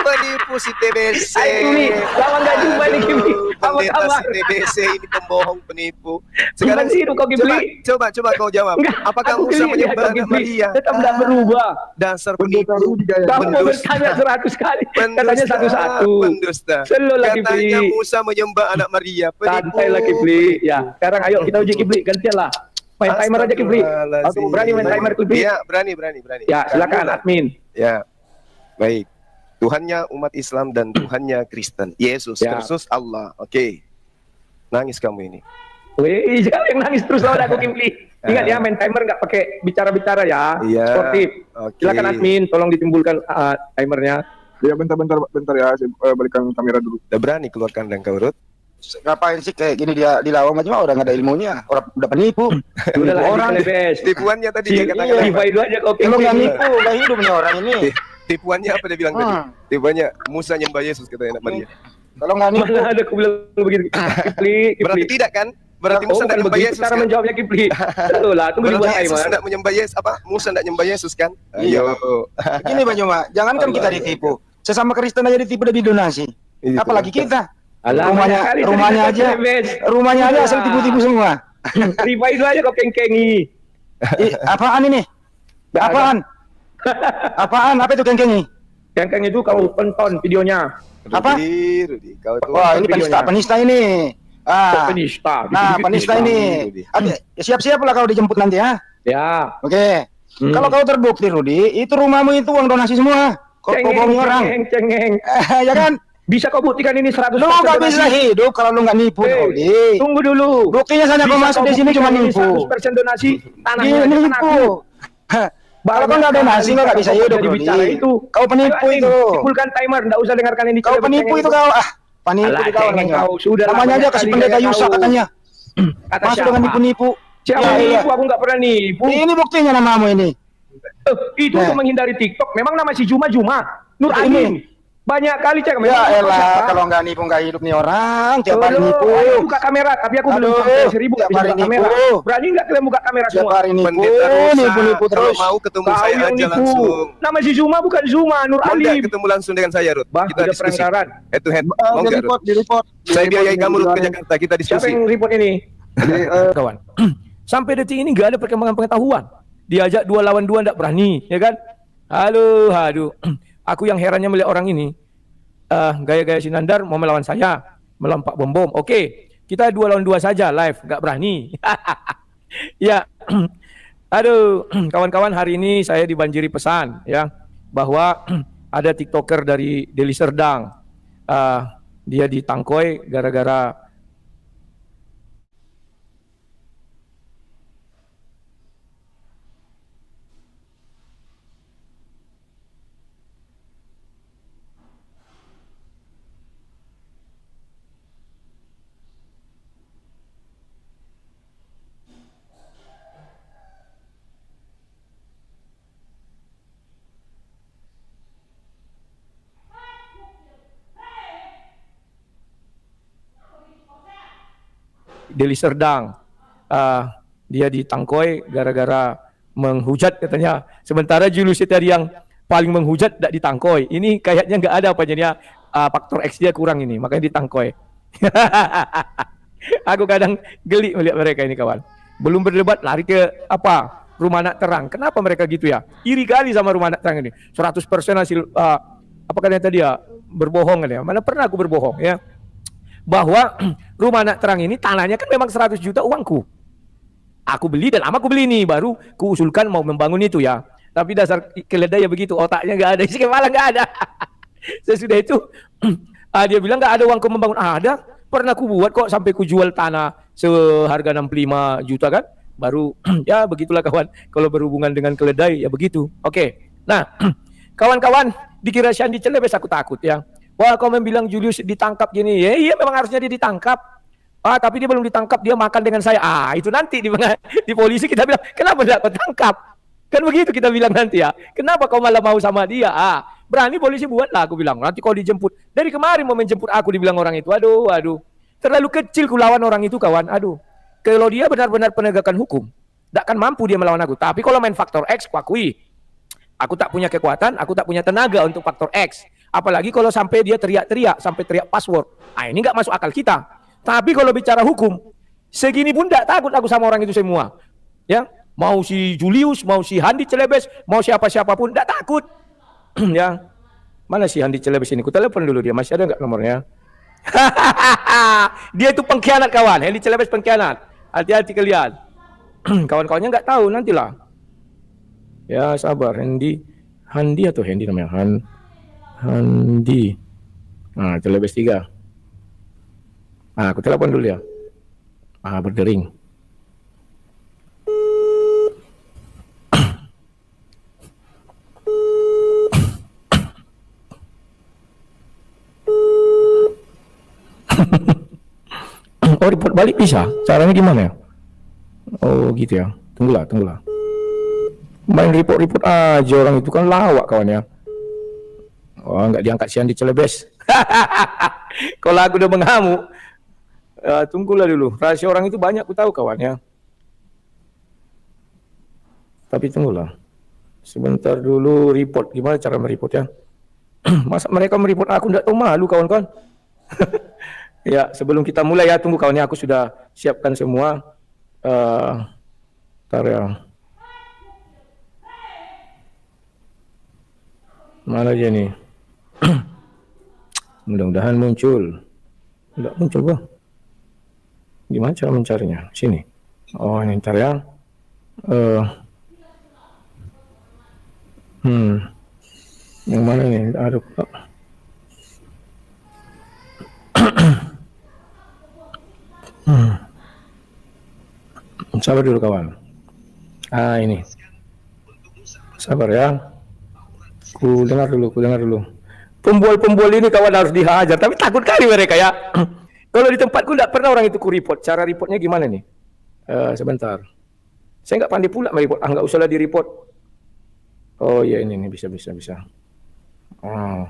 Penipu si TBC. Ayo, Kipli, lawan nggak jumpa nih, Kipli. Apa Pendeta kabar? si TBC ini pembohong, penipu. Gimana sih, kau, Kipli? coba kau jawab. Apakah Aku Musa Kipli, menyembah lihat, kau, Kipli. Maria? Tetap tidak berubah. Dasar Pendeta penipu. Rudi Jaya. Kamu mau Pendusta. bertanya 100 kali. Katanya Pendusta, satu-satu. pendusta. Selalu lagi Katanya Kipli. Musa menyembah anak Maria. Penipu. Santai lah Kipli. Ya, sekarang ayo kita uji Kipli. Gantian lah. Main timer aja Kipli. Astagfirullahaladzim. Aku berani main timer Kipli. Iya, berani. Ya, silakan admin. Ya, baik. Tuhannya umat Islam dan Tuhannya Kristen. Yesus Ya. Kristus Allah. Oke. Nangis kamu ini. Wih, jangan yang nangis terus lawan aku Kipli. Ingat ya, main timer nggak pakai bicara-bicara ya. Iya. Sportif. Oke. Silakan admin, tolong ditimbulkan timernya. Ya, bentar ya. Saya balikan kamera dulu. Udah berani keluarkan dan kau Ruth? Ngapain sih kayak gini dia dilawang aja mah orang nggak ada ilmunya, orang udah penipu. Udah lah, orang bes. Tipuannya tadi dia katakan iya. apa? Divide dulu aja kau Kalau Kipli. nggak nipu nggak hidup nih orang ini. Tipuannya apa dia bilang tadi? Tipuannya Musa nyembah Yesus katanya anak Maria. Kalau nggak nipu Mana ada aku bilang begitu. Kipli. Berarti tidak kan? Berarti Oh, Musa bukan tidak nyembah begitu Yesus cara kan? menjawabnya Kipli. Betul lah, tunggu dibuat Berarti Yesus timer. tidak menyembah Yesus apa? Musa tidak nyembah Yesus kan? Iya. Ayo. Begini Bang Joma, jangankan kita ditipu, sesama Kristen aja ditipu dari donasi. Itu. Apalagi kita. Alah, Rumahnya- banyak kali rumahnya cerita aja. Bes. Rumahnya aja asal tipu-tipu semua. Divide dulu aja kau kengkengi. Apaan ini? Apaan? Apaan? Apa itu kengkengi? Kengkeng itu kau tonton videonya. Apa? Rudi, kau tuh. Wah ini videonya. penista ini. Kok Ah, penista. nah penista ini. Ya, siap-siap lah kalau dijemput nanti ya. Ya. Oke. Kalau kau terbukti Rudi, itu rumahmu itu uang donasi semua. Kau bohongi orang. Cengeng. Ya kan? Bisa kau buktikan ini 100% Lu nggak donasi? bisa hidup kalau lu nggak nipu, Eh, Rudi. Tunggu dulu. Buktinya saja kau Bisa masuk kau di sini cuma buktikan ini nipu. 100% donasi tanahnya Dia aja kan nipu. aku. Kalau kau nggak donasi kau nggak bisa hidup, Rudi. Bicara itu. Kau penipu Ayo, admin, itu. timbulkan timer, nggak usah dengarkan ini. Kau penipu itu kau. Ah, Penipu Alah, di kawan cengeng katanya. kau. Sudah lah, Namanya aja banyak kasih kali pendeta saya Yusa tahu. katanya. Kata Masuk siapa? dengan nipu-nipu. Siapa Iya, iya. nipu? Aku nggak pernah nipu. Ini buktinya namamu ini. Itu untuk menghindari TikTok. Memang nama si Juma Nur Ini. Amin. Banyak kali cek. Ya Memang kau siapa? elah, kalau nggak nipu nggak hidup nih orang. Tiap hari Aduh, nipu. ayo buka kamera, tapi aku belum Aduh, sampai 1000 tiap nggak bisa hari buka kamera. nipu. Berani nggak kalian buka kamera Tiap semua? hari nipu, Pendeta Rosa, nipu kalau terus. mau ketemu Kau saya yang aja nipu. langsung. Nama si Zuma bukan Zuma, Nur Mau nggak Alim. ketemu langsung dengan saya, Ruth? Bah, Kita udah diskusi. pelanggaran. Head to head. Mau Di nggak, report, Ruth? di report. Saya biayai kamu Ruth ke Jakarta, kita Siapa diskusi. yang report ini? Kawan. Sampai detik ini nggak ada perkembangan pengetahuan. Diajak 2 lawan 2 nggak berani, ya kan? Halo, aduh. Aku yang herannya melihat orang ini. Gaya-gaya Sinandar mau melawan saya, melawan Pak Bom. Oke, kita 2 lawan 2 saja live, nggak berani. Ya, aduh, kawan-kawan, hari ini saya dibanjiri pesan ya bahwa ada TikToker dari Deli Serdang. Dia ditangkoi gara-gara Deli Serdang. Dia ditangkoi gara-gara menghujat katanya. Sementara Julius tadi yang paling menghujat tidak ditangkoi. Ini kayaknya nggak ada apa jadinya faktor X dia kurang ini, makanya ditangkoi. Aku kadang geli melihat mereka ini kawan. Belum berdebat lari ke apa? Rumah Anak Terang. Kenapa mereka gitu ya? Iri kali sama Rumah Anak Terang ini. 100% hasil apa katanya tadi ya? Berbohong kan ya. Mana pernah aku berbohong ya? Bahwa Rumah Anak Terang ini tanahnya kan memang 100 juta uangku. Aku beli dan aku beli nih, baru kuusulkan mau membangun itu ya. Tapi dasar keledai ya begitu, otaknya nggak ada, isi kepala nggak ada. Sesudah itu dia bilang nggak ada uangku membangun. Ada, pernah ku buat kok sampai ku jual tanah seharga 65 juta kan. Baru ya begitulah kawan, kalau berhubungan dengan keledai ya begitu. Oke. Nah, kawan-kawan, dikira Sandi Celebes aku takut ya. Wah, kau bilang Julius ditangkap gini. Ya, iya memang harusnya dia ditangkap. Tapi dia belum ditangkap, dia makan dengan saya. Itu nanti di polisi kita bilang, kenapa tidak kau tangkap? Kan begitu kita bilang nanti ya. Kenapa kau malah mau sama dia? Berani polisi buatlah, aku bilang. Nanti kau dijemput. Dari kemarin mau menjemput aku, dibilang orang itu. Aduh. Terlalu kecil ku lawan orang itu kawan. Aduh. Kalau dia benar-benar penegakan hukum, tidak akan mampu dia melawan aku. Tapi kalau main faktor X, aku akui. Aku tak punya kekuatan, aku tak punya tenaga untuk faktor X. Apalagi kalau sampai dia teriak-teriak, sampai teriak password. Ini nggak masuk akal kita. Tapi kalau bicara hukum, segini pun tidak takut aku sama orang itu semua. Ya, mau si Julius, mau si Handi Celebes, mau siapa-siapapun, tidak takut. Ya, mana si Handi Celebes ini? Ku telepon dulu dia, masih ada nggak nomornya? Dia itu pengkhianat kawan, Handi Celebes pengkhianat. Hati-hati kalian. Kawan-kawannya nggak tahu, nantilah. Ya sabar, Handi atau Handi namanya? Handi. Nah, Celebes 3. Aku telepon dulu ya. Berdering. Oh, report balik bisa? Caranya gimana ya? Oh, gitu ya. Tunggulah. Main report aja orang itu kan lawak kawan ya. Oh, nggak diangkat si Andi Celebes. Kalau aku udah mengamuk. Tunggulah dulu. Rahasia orang itu banyak aku tahu kawan ya. Tapi tunggulah. Sebentar dulu report. Gimana cara mereport ya? Masa mereka mereport aku nggak tahu malu kawan-kawan. Ya, sebelum kita mulai ya, tunggu kawannya, aku sudah siapkan semua. Ntar ya. Mana aja nih? Mudah-mudahan muncul. Enggak muncul gua. Gimana cara mencarinya? Sini. Oh, ini ntar ya. Yang mana nih? Aduh. Sabar dulu kawan. Ini. Sabar ya. Ku dengar dulu. Pembual-pembual ini kawan harus dihajar, tapi takut kali mereka ya. Kalau di tempatku tidak pernah orang itu ku report. Cara reportnya gimana nih? Sebentar. Saya nggak pandai pula mereport. Nggak usahlah di report. Oh iya ini nih bisa. Oh.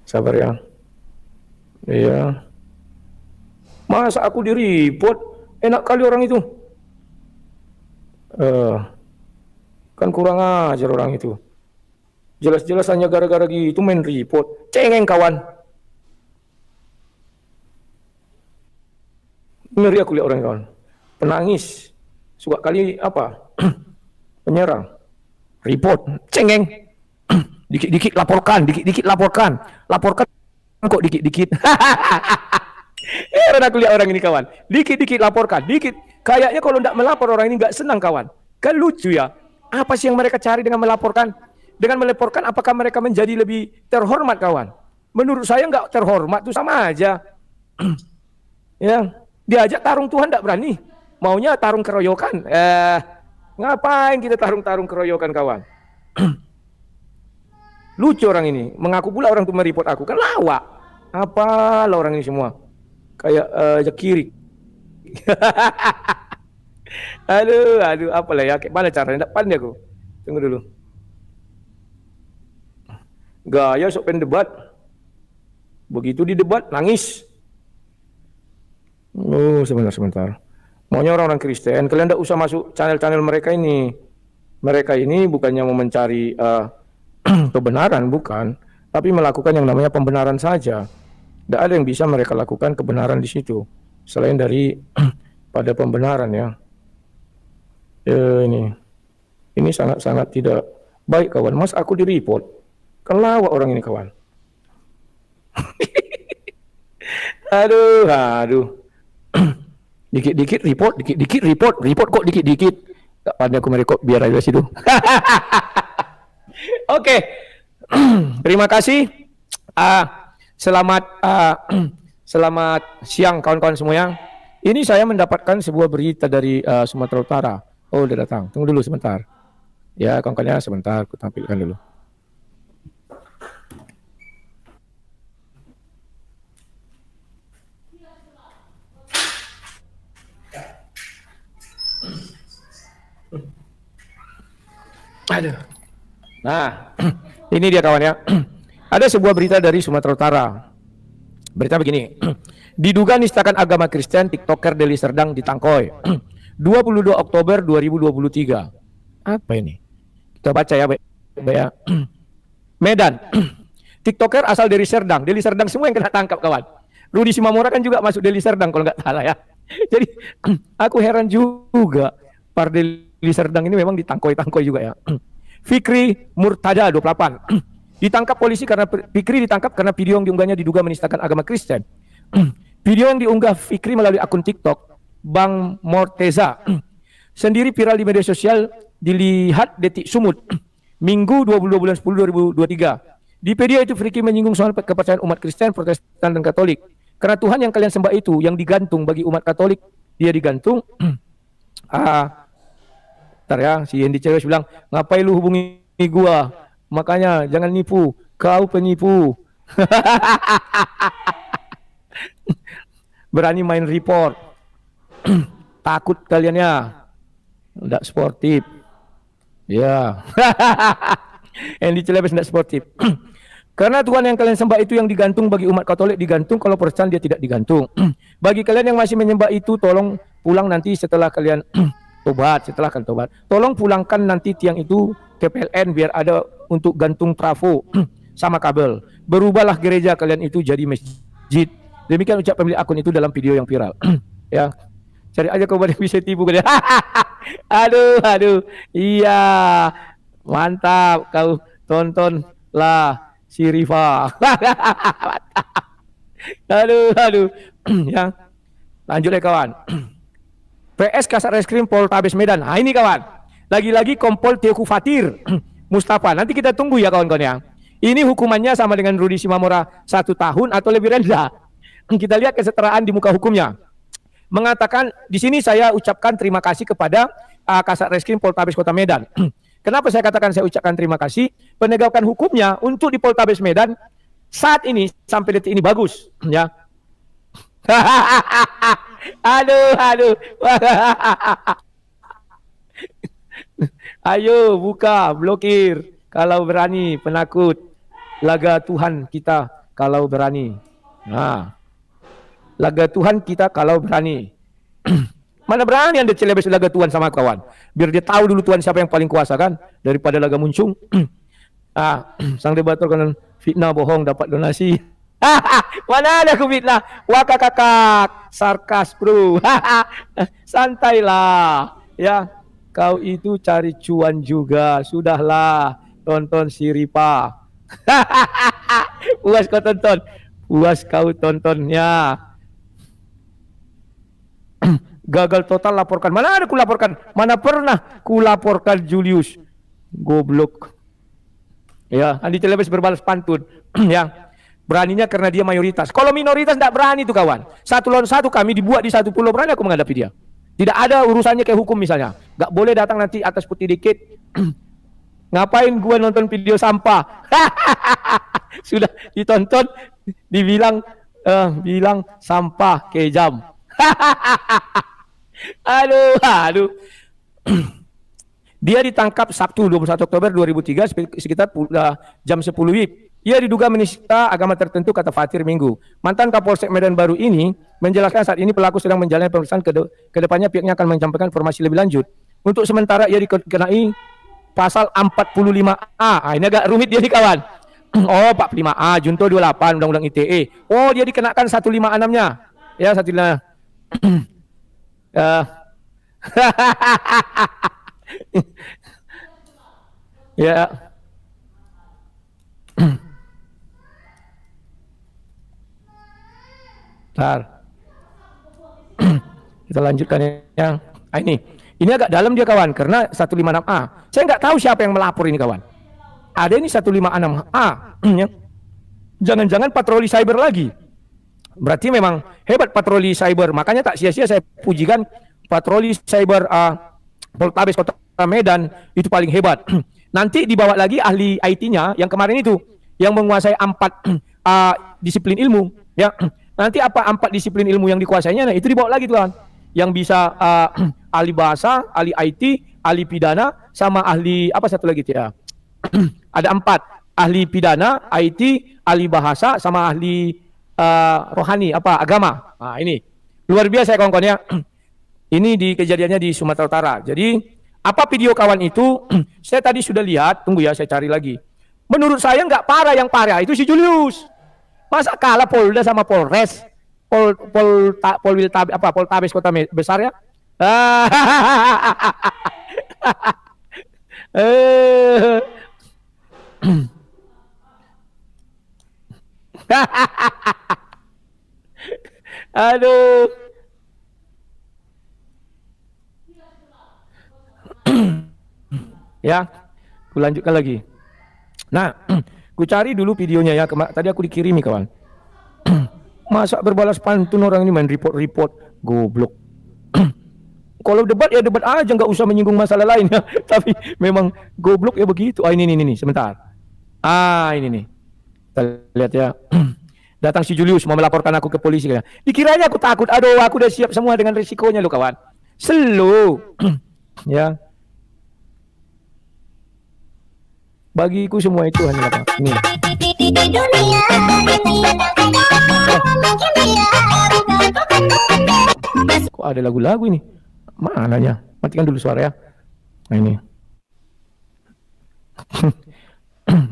Sabar ya. Iya. Masa aku di report? Enak kali orang itu. Kan kurang ajar orang itu. Jelas-jelas hanya gara-gara gitu main report. Cengeng kawan. Ngeri aku lihat orang kawan. Penangis. Suka kali apa? Penyerang. Report. Cengeng. Dikit-dikit laporkan. Dikit-dikit laporkan. Laporkan kok dikit-dikit. Heran aku lihat orang ini kawan. Dikit-dikit laporkan. Dikit. Kayaknya kalau tidak melapor orang ini nggak senang kawan. Kan lucu ya. Apa sih yang mereka cari dengan melaporkan? Dengan melaporkan apakah mereka menjadi lebih terhormat kawan? Menurut saya nggak terhormat tuh sama aja. Ya, diajak tarung Tuhan nggak berani. Maunya tarung keroyokan. Ngapain kita tarung keroyokan kawan? Lucu orang ini. Mengaku pula orang tuh mereport aku kan lawak. Apalah orang ini semua. Kayak Jakiri. aduh, apalah ya? Mana caranya? Nggak pandai aku. Tunggu dulu. Gaya sok pendebat. Begitu di debat nangis. Oh, sebentar. Maunya orang-orang Kristen, kalian tidak usah masuk channel-channel mereka ini. Mereka ini bukannya mau mencari kebenaran, bukan, tapi melakukan yang namanya pembenaran saja. Tidak ada yang bisa mereka lakukan kebenaran di situ selain dari pada pembenaran ya. Ini sangat-sangat tidak baik kawan. Mas aku di report. Kan lawak orang ini kawan. aduh. Dikit-dikit report kok dikit-dikit. Tak pandai aku merekod biar aja situ. Oke. Terima kasih. Selamat siang kawan-kawan semuanya. Ini saya mendapatkan sebuah berita dari Sumatera Utara. Oh, udah datang. Tunggu dulu sebentar. Ya, kawan-kawannya sebentar aku tampilkan dulu. Aduh. Nah, ini dia kawan ya. Ada sebuah berita dari Sumatera Utara. Berita begini. Diduga nistakan agama Kristen, TikToker Deli Serdang ditangkoi. 22 Oktober 2023. Apa ini? Kita baca ya, baik ya. Medan. TikToker asal Deli Serdang. Deli Serdang semua yang kena tangkap kawan. Rudi Simamora kan juga masuk Deli Serdang kalau nggak salah ya. Jadi aku heran juga. Par Deli Serdang ini memang ditangkoi juga ya. Fikri Murtada 28. Ditangkap polisi karena Fikri ditangkap karena video yang diunggahnya diduga menistakan agama Kristen. Video yang diunggah Fikri melalui akun TikTok Bang Morteza sendiri viral di media sosial. Dilihat Detik Sumut Minggu 22 bulan 10 2023. Di video itu Fikri menyinggung soal kepercayaan umat Kristen, Protestan dan Katolik. Karena Tuhan yang kalian sembah itu yang digantung bagi umat Katolik, dia digantung. Ntar ya, si Hendy Cewes bilang, ngapain lu hubungi gua? Makanya jangan nipu, kau penipu. Berani main report. Takut kalian ya. Nggak sportif. Ya. Hendy Cewes nggak sportif. Karena Tuhan yang kalian sembah itu yang digantung bagi umat Katolik digantung, kalau Protestan dia tidak digantung. Bagi kalian yang masih menyembah itu, tolong pulang nanti setelah kalian tobat, tolong pulangkan nanti tiang itu ke PLN biar ada untuk gantung trafo sama kabel. Berubahlah gereja kalian itu jadi masjid. Demikian ucap pemilik akun itu dalam video yang viral. Ya, cari aja kau bisa tipu kan. aduh, iya, mantap kau tontonlah si Riva. aduh, ya, lanjut ya kawan. PS Kasat Reskrim Poltabes Medan. Nah ini kawan. Lagi-lagi Kompol Teoku Fatir Mustafa. Nanti kita tunggu ya kawan-kawan ya. Ini hukumannya sama dengan Rudi Simamora 1 tahun atau lebih rendah. Kita lihat kesetaraan di muka hukumnya. Mengatakan di sini saya ucapkan terima kasih kepada Kasat Reskrim Poltabes Kota Medan. Kenapa saya katakan saya ucapkan terima kasih? Penegakan hukumnya untuk di Poltabes Medan saat ini sampai detik ini bagus, ya. Aduh. Ayo buka, blokir kalau berani, penakut. Laga Tuhan kita kalau berani. Nah, laga Tuhan kita kalau berani. Mana berani Anda celebes laga Tuhan sama kawan? Biar dia tahu dulu Tuhan siapa yang paling kuasa kan, daripada laga muncung. Sang debator kan fitnah bohong dapat donasi. Mana ada aku fitnah? Waka kakak, sarkas bro. Santailah, ya. Kau itu cari cuan juga, sudahlah. Tonton si Ripa. Puas kau tonton, puas kau tontonnya. Gagal total laporkan. Mana ada ku laporkan? Mana pernah ku laporkan Julius? Goblok. Ya, Andi Telebes berbalas pantun. Ya. Beraninya karena dia mayoritas. Kalau minoritas tidak berani tuh kawan. 1 lawan 1 kami dibuat di satu pulau, berani aku menghadapi dia. Tidak ada urusannya kayak hukum misalnya. Gak boleh datang nanti atas putih dikit. Ngapain gua nonton video sampah? Sudah ditonton, dibilang bilang sampah kejam. Aduh. Dia ditangkap Sabtu 21 Oktober 2003 sekitar jam 10 WIB. Ia diduga menista agama tertentu, kata Fatir Minggu. Mantan Kapolsek Medan Baru ini menjelaskan saat ini pelaku sedang menjalani pemeriksaan, kedepannya pihaknya akan menyampaikan informasi lebih lanjut. Untuk sementara ia dikenai pasal 45A. Ini agak rumit dia nih kawan. Oh 45A, Junto 28 Undang-Undang ITE. Oh dia dikenakan 156-nya. Ya 156. Ya. Bentar. Kita lanjutkan yang ini agak dalam dia kawan karena 156A. Saya nggak tahu siapa yang melapor ini kawan. Ada ini 156A. Ya. Jangan-jangan patroli cyber lagi. Berarti memang hebat patroli cyber. Makanya tak sia-sia saya pujikan patroli cyber Poltabes Kota Medan itu paling hebat. Nanti dibawa lagi ahli IT-nya yang kemarin itu yang menguasai 4 disiplin ilmu. Ya. Nanti 4 disiplin ilmu yang dikuasainya, nah itu dibawa lagi tuh kan. Yang bisa ahli bahasa, ahli IT, ahli pidana, sama ahli apa satu lagi ya. Ada 4, ahli pidana, IT, ahli bahasa, sama ahli rohani, agama. Nah ini, luar biasa ya kawan-kawan ya. Ini kejadiannya di Sumatera Utara. Jadi, apa video kawan itu, saya tadi sudah lihat, tunggu ya saya cari lagi. Menurut saya nggak parah, yang parah itu si Julius. Masa kalah Polda sama Polres, Poltabes Kota Besar ya? Aduh. Ya, aku lanjutkan lagi. Nah, ku cari dulu videonya ya. Tadi aku dikirimi kawan. Masa berbalas pantun orang ini main report-report, goblok. Kalau debat ya debat aja, nggak usah menyinggung masalah lain ya. Tapi memang goblok ya begitu. Ini sebentar. Ini nih. Kita lihat ya. Datang si Julius mau melaporkan aku ke polisi. Dikiranya aku takut. Aduh, aku udah siap semua dengan risikonya lo kawan. Slow. Ya. Bagiku semua itu hanya apa? Ini. Kok ada lagu-lagu ini? Mananya? Matikan dulu suara ya. Nah ini.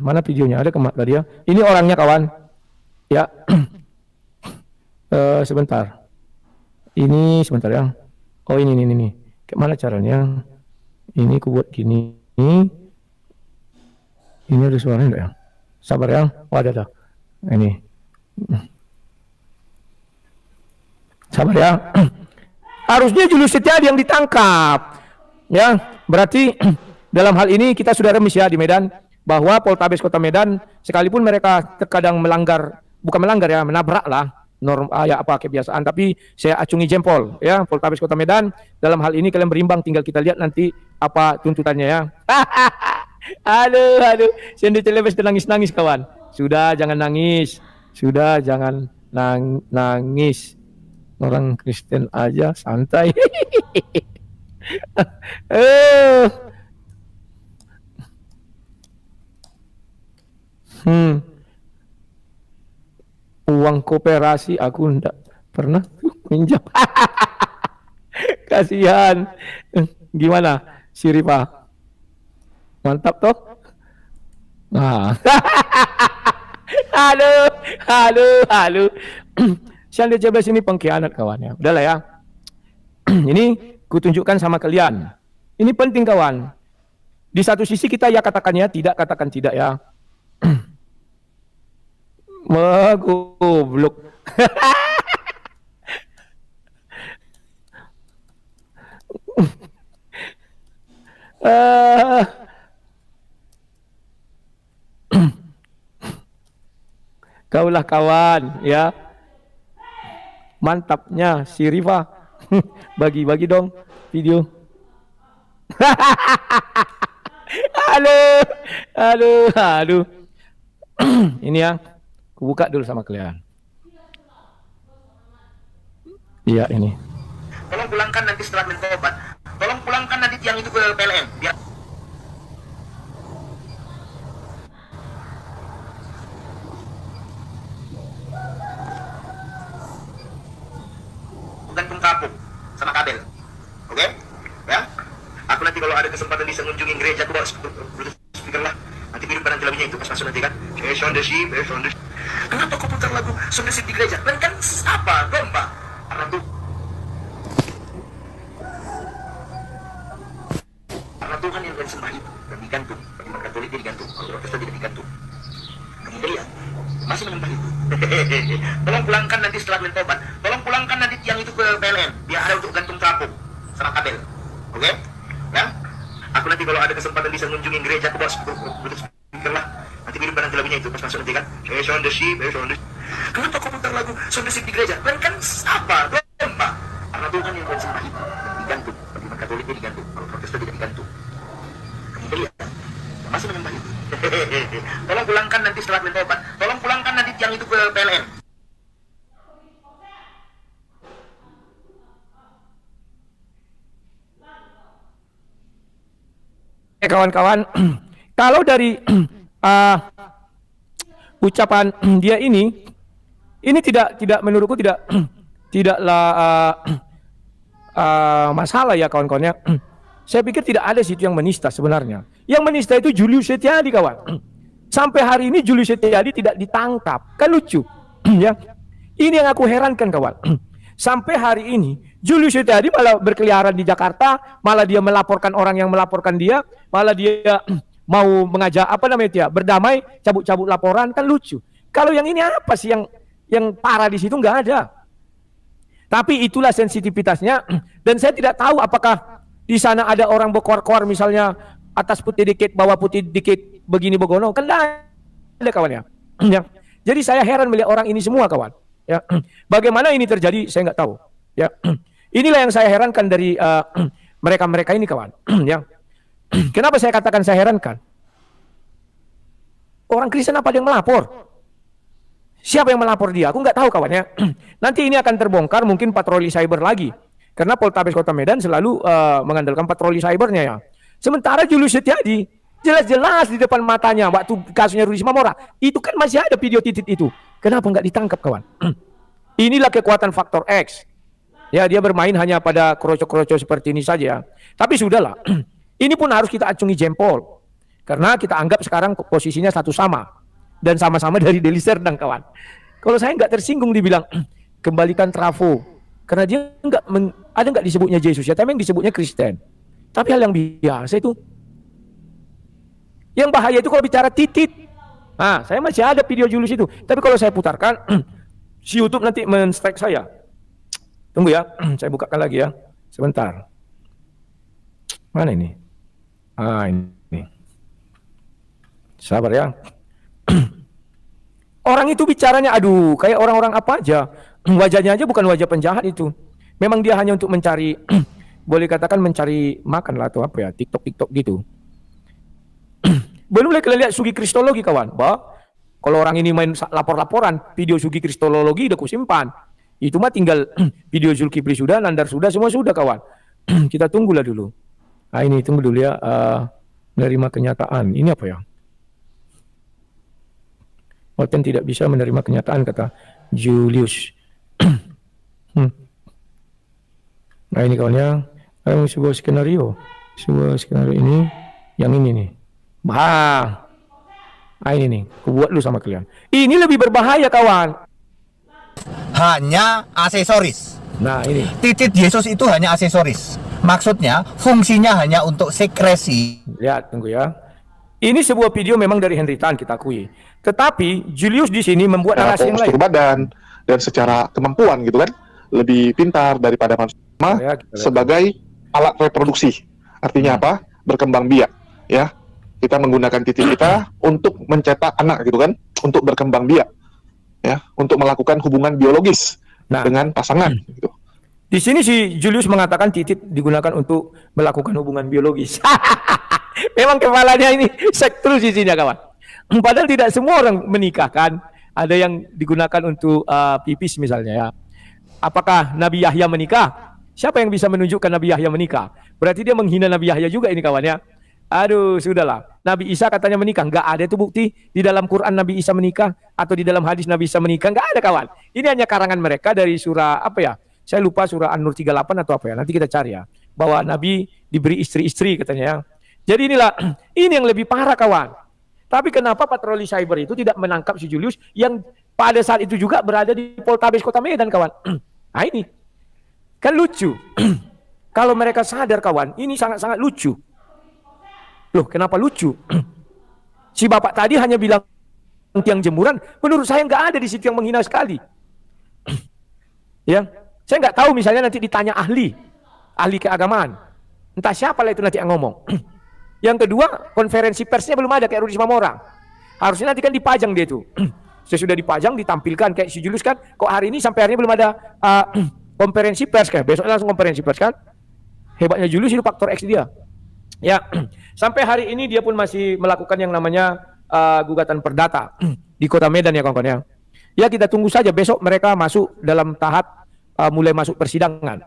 Mana videonya? Ada tadi ya. Ini orangnya kawan. Ya. Sebentar. Ini sebentar ya. Oh ini. Kayak mana caranya? Ini aku buat gini. Ini ada suaranya enggak ya? Sabar ya. Oh ada. Ini. Sabar ya. Harusnya Julius Setiadi yang ditangkap. Ya, berarti dalam hal ini kita sudah remis ya di Medan bahwa Poltabes Kota Medan sekalipun mereka terkadang menabrak lah. ya apa kebiasaan, tapi saya acungi jempol ya Poltabes Kota Medan. Dalam hal ini kalian berimbang, tinggal kita lihat nanti apa tuntutannya ya. Aduh, Sendi Celebes nangis-nangis kawan. Sudah jangan nangis. Sudah jangan nangis. Orang Kristen aja santai. Uang koperasi aku ndak pernah minjam. Kasihan. Gimana si Rifa? Mantap toh? Nah. Halo. Sendi Celebes ini pengkhianat kawan ya. Udahlah ya. Ini kutunjukkan sama kalian. Ini penting kawan. Di satu sisi kita ya katakan ya, tidak katakan tidak ya. Goblok. Kaulah kawan ya. Mantapnya si Rifa. Bagi-bagi dong video. Aduh. Ini ya, aku buka dulu sama kalian. Iya ini. Tolong pulangkan nanti setelah mentobat. Tolong pulangkan nanti tiang itu ke PLN. Biar gantung kapuk sama kabel. Oke? Ya? Aku nanti kalau ada kesempatan bisa mengunjungi gereja, aku bawa speaker lah. Nanti mirip barang jelaminya itu pas masuk nanti kan. Son the sheep. Kenapa kau putar lagu Son the Sheep di gereja? Kan apa? Domba. Karena Tuhan yang kalian sembah itu dan digantung. Bagi mereka Katolik dia digantung. Kalau Protestan tidak digantung. Kemudian masih menyembah itu. Tolong pulangkan nanti setelah mentobat. Tolong pulangkan nanti tiang itu ke PLN. Biar ada untuk gantung terapung sama kabel. Oke? Ya? Aku nanti kalau ada kesempatan bisa mengunjungi gereja, aku bawa speaker lah. Nanti mirip barang jelaminya itu pas masuk nanti kan. Son the sheep. Kenapa kau putar lagu Son the Sheep di gereja? Kan apa? Domba. Karena Tuhan yang kalian sembah itu dan digantung. Bagi mereka Katolik dia digantung. Kalau Protestan tidak digantung. Kemudian masih menyembah itu. Tolong pulangkan nanti setelah mentobat. Tolong pulangkan nanti tiang itu ke PLN. Kawan-kawan, kalau dari ucapan dia ini tidak menurutku tidaklah masalah ya kawan-kawannya. Saya pikir tidak ada situ yang menista sebenarnya. Yang menista itu Julius Setiadi kawan. Sampai hari ini Julius Setiadi tidak ditangkap. Kan lucu. Ya. Ini yang aku herankan kawan. Sampai hari ini Julius Setiadi malah berkeliaran di Jakarta, malah dia melaporkan orang yang melaporkan dia, malah dia mau mengajak berdamai, cabut-cabut laporan, kan lucu. Kalau yang ini apa sih yang parah di situ? Nggak ada. Tapi itulah sensitivitasnya dan saya tidak tahu apakah di sana ada orang berkoar-koar misalnya atas putih dikit, bawah putih dikit, begini begono, kan ada kawan ya. Ya. Jadi saya heran melihat orang ini semua kawan. Ya. Bagaimana ini terjadi saya nggak tahu. Ya. Inilah yang saya herankan dari mereka-mereka ini kawan. Ya. Kenapa saya katakan saya herankan? Orang Kristen apa yang melapor? Siapa yang melapor dia? Aku nggak tahu kawan ya. Nanti ini akan terbongkar mungkin patroli cyber lagi. Karena Poltabes Kota Medan selalu mengandalkan patroli cybernya ya. Sementara Julius Setiadi jelas-jelas di depan matanya waktu kasusnya Risma Mora itu kan masih ada video titik itu. Kenapa nggak ditangkap kawan? Inilah kekuatan faktor X. Ya dia bermain hanya pada kroco-kroco seperti ini saja. Tapi sudahlah. Ini pun harus kita acungi jempol. Karena kita anggap sekarang posisinya satu sama. Dan sama-sama dari Deli Serdang kawan. Kalau saya nggak tersinggung dibilang kembalikan trafo. Karena dia ada nggak disebutnya Yesus ya, tapi yang disebutnya Kristen. Tapi hal yang biasa itu. Yang bahaya itu kalau bicara titit. Nah, saya masih ada video Julius itu. Tapi kalau saya putarkan, si YouTube nanti men-strike saya. Tunggu ya, saya bukakan lagi ya. Sebentar. Mana ini? Ini. Sabar ya. Orang itu bicaranya, aduh, kayak orang-orang apa aja. Wajahnya aja bukan wajah penjahat itu. Memang dia hanya untuk mencari, boleh katakan mencari makan lah atau apa ya, TikTok gitu. Belum lagi kalian lihat Sugi Kristologi kawan, bahwa kalau orang ini main lapor-laporan, video Sugi Kristologi udah kusimpan. Itu mah tinggal video Zulkifli sudah, Nandar sudah, semua sudah kawan. Kita tunggulah dulu. Nah ini tunggu dulu ya, menerima kenyataan. Ini apa ya? Oten tidak bisa menerima kenyataan kata Julius. Nah ini kawannya, sebuah skenario ini, yang ini nih. Nah ini nih, aku buat dulu sama kalian. Ini lebih berbahaya kawan. Hanya aksesoris. Nah ini. Titik Yesus itu hanya aksesoris. Maksudnya fungsinya hanya untuk sekresi. Lihat, tunggu ya. Ini sebuah video memang dari Henry Tan, kita akui. Tetapi Julius di sini membuat narasi yang lain. Badan dan secara kemampuan gitu kan, lebih pintar daripada manusia sebagai alat reproduksi. Artinya apa? Berkembang biak. Ya, kita menggunakan titik kita untuk mencetak anak gitu kan, untuk berkembang biak. Ya, untuk melakukan hubungan biologis dengan pasangan. Gitu. Di sini si Julius mengatakan titik digunakan untuk melakukan hubungan biologis. Memang kepalanya ini sek terus isinya kawan. Padahal tidak semua orang menikahkan. Ada yang digunakan untuk pipis misalnya ya. Apakah Nabi Yahya menikah? Siapa yang bisa menunjukkan Nabi Yahya menikah? Berarti dia menghina Nabi Yahya juga ini kawan ya. Aduh, sudahlah. Nabi Isa katanya menikah. Enggak ada itu bukti di dalam Quran Nabi Isa menikah atau di dalam hadis Nabi Isa menikah. Enggak ada kawan. Ini hanya karangan mereka dari surah apa ya? Saya lupa surah An-Nur 38 atau apa ya. Nanti kita cari ya. Bahwa Nabi diberi istri-istri katanya ya. Jadi inilah, ini yang lebih parah kawan. Tapi kenapa patroli cyber itu tidak menangkap si Julius yang pada saat itu juga berada di Poltabes Kota Medan kawan. Nah ini. Kan lucu. Kalau mereka sadar kawan, ini sangat-sangat lucu. Loh, kenapa lucu? Si bapak tadi hanya bilang tiang jemuran, menurut saya nggak ada di situ yang menghina sekali. Ya, saya nggak tahu misalnya nanti ditanya ahli keagamaan, entah siapa lah itu nanti yang ngomong. Yang kedua, konferensi persnya belum ada kayak Rudi Simamorang. Harusnya nanti kan dipajang dia itu. Sesudah dipajang, ditampilkan kayak si Julius kan, kok hari ini sampai hari ini belum ada konferensi pers kan? Besok langsung konferensi pers kan? Hebatnya Julius itu faktor X dia. Ya, sampai hari ini dia pun masih melakukan yang namanya gugatan perdata di Kota Medan ya kawan-kawan ya. Ya kita tunggu saja besok mereka masuk dalam tahap mulai masuk persidangan.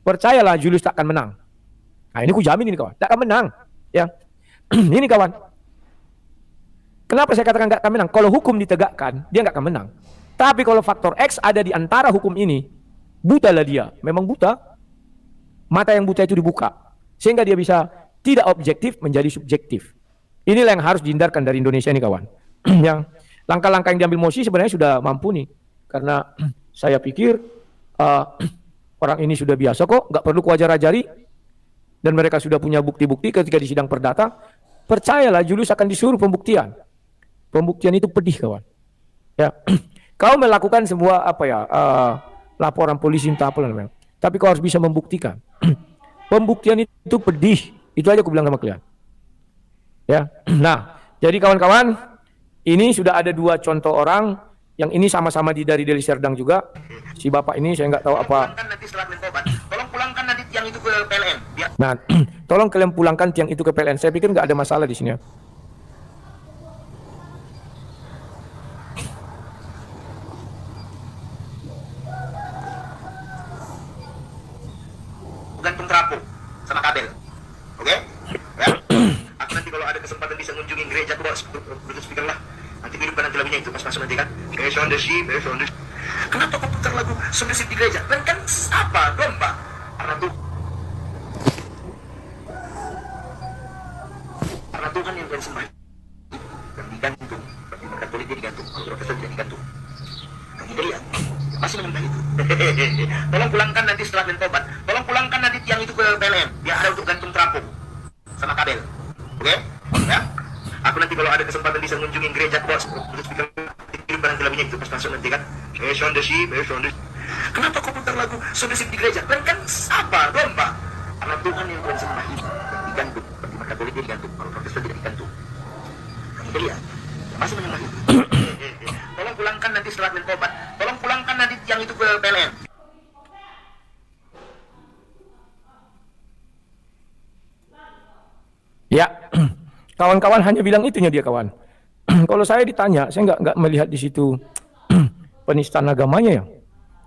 Percayalah Julius tak akan menang. Nah ini ku jamin ini kawan, tak akan menang. Ya, ini kawan. Kenapa saya katakan gak akan menang? Kalau hukum ditegakkan, dia gak akan menang. Tapi kalau faktor X ada di antara hukum ini, butalah dia. Memang buta. Mata yang buta itu dibuka. Sehingga dia bisa tidak objektif menjadi subjektif. Inilah yang harus dihindarkan dari Indonesia ini kawan. Yang langkah-langkah yang diambil Mosi sebenarnya sudah mampu nih. Karena saya pikir orang ini sudah biasa kok, nggak perlu kuajar-ajari. Dan mereka sudah punya bukti-bukti ketika di sidang perdata. Percayalah Julius akan disuruh pembuktian. Pembuktian itu pedih kawan. Ya, kau melakukan semua apa ya laporan polisi entah apa namanya. Tapi kau harus bisa membuktikan. Pembuktian itu pedih. Itu aja aku bilang sama kalian. Ya. Nah, jadi kawan-kawan, ini sudah ada dua contoh orang yang ini sama-sama dari Deli Serdang juga. Si bapak ini saya nggak tahu apa. Tolong pulangkan nanti tiang itu ke PLN. Nah, tolong kalian pulangkan tiang itu ke PLN. Saya pikir nggak ada masalah di sini ya. Gantung terapung sama kabel. Oke? Ya. Aku nanti kalau ada kesempatan bisa ngunjungi gereja, aku bawa Bluetooth speaker lah. Nanti hidupkan nanti lagunya itu pas masuk nanti kan. Based on the sheep, based on the sheep. Kenapa kau putar lagu Son the Sheep di gereja? Kan apa? Domba. Karena Tuhan yang kalian sembah dan digantung. Bagi Katolik dia digantung, kalau Protestan tidak digantung. Bagi dia masih menyembah itu. Tolong pulangkan nanti setelah kalian tobat. Tolong pulangkan nanti tiang itu ke PLN. Biar ada untuk gantung terapung sama kabel. Oke? Ya? Aku nanti kalau ada kesempatan bisa mengunjungi gereja, aku bawa speaker hidupkan nanti lagunya itu pas masuk nanti kan. Based on the sheep, based on the sheep. Kenapa kau putar lagu Son the Sheep di gereja? Kan apa? Domba. Karena Tuhan yang kalian sembah itu dan digantung. Bagi Katolik dia digantung, kalau Protestan tidak digantung. Bagi dia masih menyembah itu. Tolong pulangkan nanti setelah kalian tobat. Tolong pulangkan pulangkan nanti yang itu ke PLN. Ya, kawan-kawan hanya bilang itunya dia kawan. Kalau saya ditanya, saya nggak melihat di situ penistaan agamanya ya,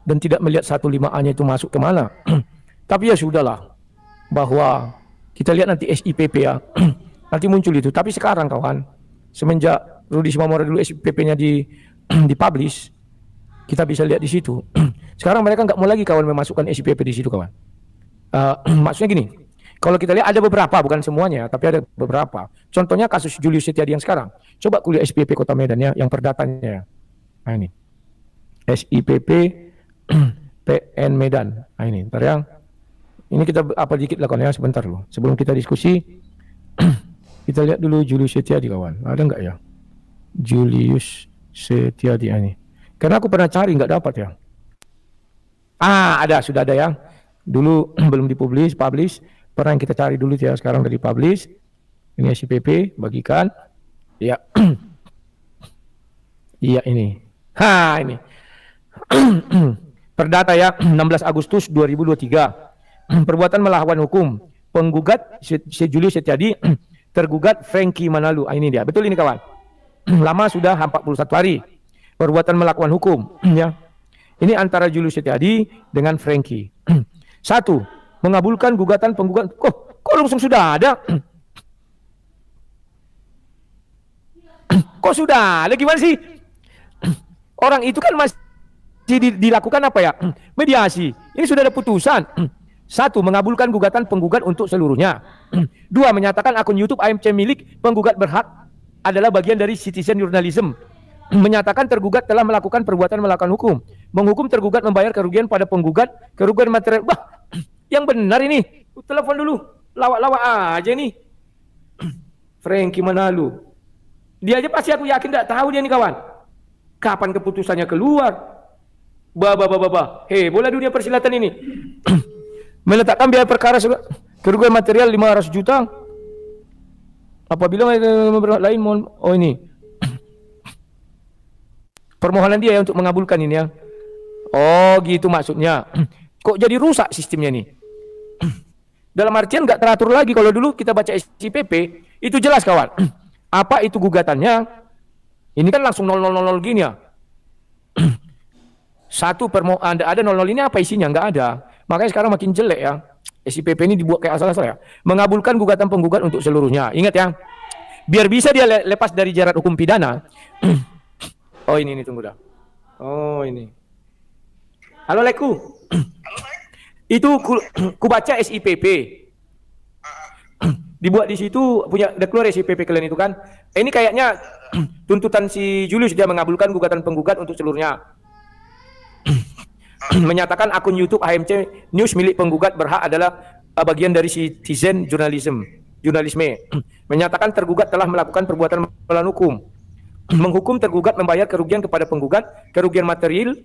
dan tidak melihat 105A-nya itu masuk ke mana. Tapi ya sudahlah, bahwa kita lihat nanti SIPP ya, nanti muncul itu. Tapi sekarang kawan, semenjak Rudi Simamora dulu SIPP-nya dipublish, kita bisa lihat di situ. Sekarang mereka nggak mau lagi kawan memasukkan SIPP di situ kawan. Maksudnya gini, kalau kita lihat ada beberapa, bukan semuanya, tapi ada beberapa. Contohnya kasus Julius Setiadi yang sekarang. Coba kuliah SIPP Kota Medan ya, yang perdatanya. Nah ini, SIPP PN Medan. Nah ini, ntar ya. Ini kita apa dikit lah kawan ya, sebentar loh. Sebelum kita diskusi, kita lihat dulu Julius Setiadi kawan. Ada nggak ya? Julius Setiadi ini. Karena aku pernah cari nggak dapat ya. Ada, sudah ada ya. Dulu belum dipublish, publish. Pernah yang kita cari dulu ya, sekarang udah dipublish. Ini SIPP, bagikan. Ya. Iya ini. Ini. Perdata ya, 16 Agustus 2023. Perbuatan melawan hukum. Penggugat Julius Setiadi, tergugat Frankie Manalu. Ini dia. Betul ini kawan. Lama sudah 41 hari. Perbuatan melakukan hukum ya. Ini antara Julius Setiadi dengan Frankie. 1. Mengabulkan gugatan penggugat. Kok langsung sudah ada? Kok sudah ada? Gimana sih? Orang itu kan masih dilakukan apa ya? Mediasi. Ini sudah ada putusan. 1. Mengabulkan gugatan penggugat untuk seluruhnya. 2. Menyatakan akun YouTube AMC milik penggugat berhak adalah bagian dari citizen journalism. Menyatakan tergugat telah melakukan perbuatan melakukan hukum. Menghukum tergugat membayar kerugian pada penggugat, kerugian material. Yang benar ini. Telepon dulu. Lawak-lawak aja nih. Frankie Manalu. Dia aja pasti aku yakin tidak tahu dia nih kawan. Kapan keputusannya keluar? Bola dunia persilatan ini. Meletakkan biaya perkara kerugian material 500 juta. Apabila lain ini. Permohonan dia ya untuk mengabulkan ini ya. Oh gitu maksudnya. Kok jadi rusak sistemnya nih? Dalam artian nggak teratur lagi. Kalau dulu kita baca SIPP itu jelas kawan. Apa itu gugatannya? Ini kan langsung 0000 gini ya. Ada 00 ini apa isinya? Nggak ada. Makanya sekarang makin jelek ya. SIPP ini dibuat kayak asal-asal ya. Mengabulkan gugatan penggugat untuk seluruhnya. Ingat ya. Biar bisa dia lepas dari jerat hukum pidana. Oh ini tunggu dah. Oh ini. Halo Leku. Itu ku baca SIPP. Dibuat di situ punya udah keluar SIPP kalian itu kan. Ini kayaknya tuntutan si Julius dia mengabulkan gugatan penggugat untuk seluruhnya. Menyatakan akun YouTube AMC News milik penggugat berhak adalah bagian dari citizen journalism. Menyatakan tergugat telah melakukan perbuatan melawan hukum. Menghukum tergugat membayar kerugian kepada penggugat, kerugian material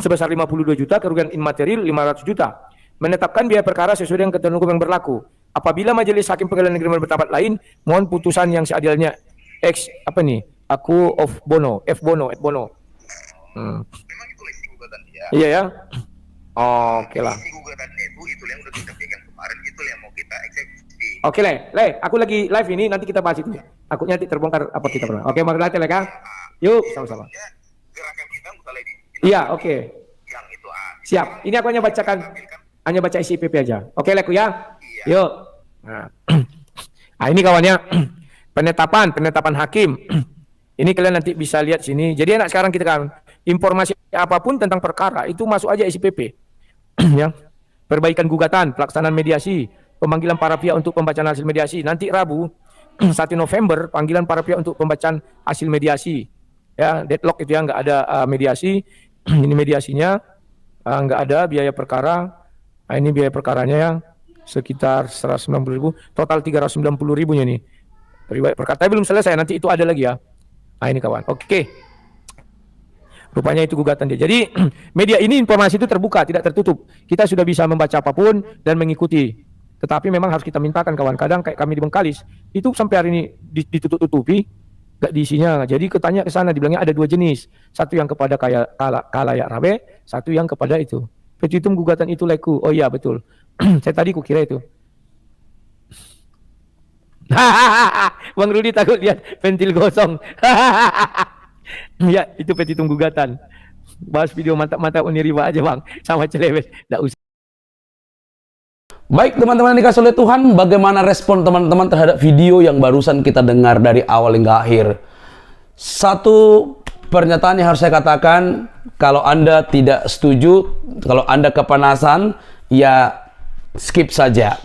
sebesar 52 juta, kerugian imaterial 500 juta. Menetapkan biaya perkara sesuai dengan ketentuan hukum yang berlaku. Apabila majelis hakim pengadilan negeri berpendapat lain, mohon putusan yang seadilnya. Aku F Bono. Memang itu isi gugatan dia. Iya ya. Oke lah. Isi gugatan itu yang udah kita pegang kemarin, itu yang mau kita eksekusi. Oke Le, aku lagi live ini, nanti kita bahas itu. Aku nanti terbongkar apa kita pernah. Oke, mari latih Le kan. Yuk, sama-sama. Gerakan kita mulai di. Iya, oke. Yang itu Siap. Ini aku hanya baca SIPP aja. Oke, Leku ya. Yuk. Nah, ini kawannya penetapan hakim. Ini kalian nanti bisa lihat sini. Jadi enak sekarang kita kan informasi apapun tentang perkara itu masuk aja SIPP. Ya. Perbaikan gugatan, pelaksanaan mediasi, pemanggilan para pihak untuk pembacaan hasil mediasi. Nanti Rabu 1 November panggilan para pihak untuk pembacaan hasil mediasi. Ya, deadlock itu ya, nggak ada mediasi. Ini mediasinya nggak ada biaya perkara. Nah, ini biaya perkaranya ya sekitar 190.000, total 390.000-nya nih. Riwayat perkara tapi belum selesai, nanti itu ada lagi ya. Nah, ini kawan. Oke. Rupanya itu gugatan dia. Jadi media ini informasi itu terbuka, tidak tertutup. Kita sudah bisa membaca apapun dan mengikuti. Tetapi memang harus kita mintakan kawan. Kadang kayak kami di Bengkalis itu sampai hari ini ditutup-tutupi. Gak diisinya. Jadi ketanya ke sana, dibilangnya ada 2 jenis. Satu yang kepada kalayak rabe, satu yang kepada itu. Petitum gugatan itu leku. Oh iya betul. Saya tadi kukira itu. Bang Rudi takut lihat pentil gosong. Ya, itu petitum gugatan. Bahas video mantap-mantap Uniriba aja bang, sama celebes. Nggak usah. Baik teman-teman yang dikasih oleh Tuhan, bagaimana respon teman-teman terhadap video yang barusan kita dengar dari awal hingga akhir? Satu pernyataan yang harus saya katakan, kalau Anda tidak setuju, kalau Anda kepanasan, ya skip saja.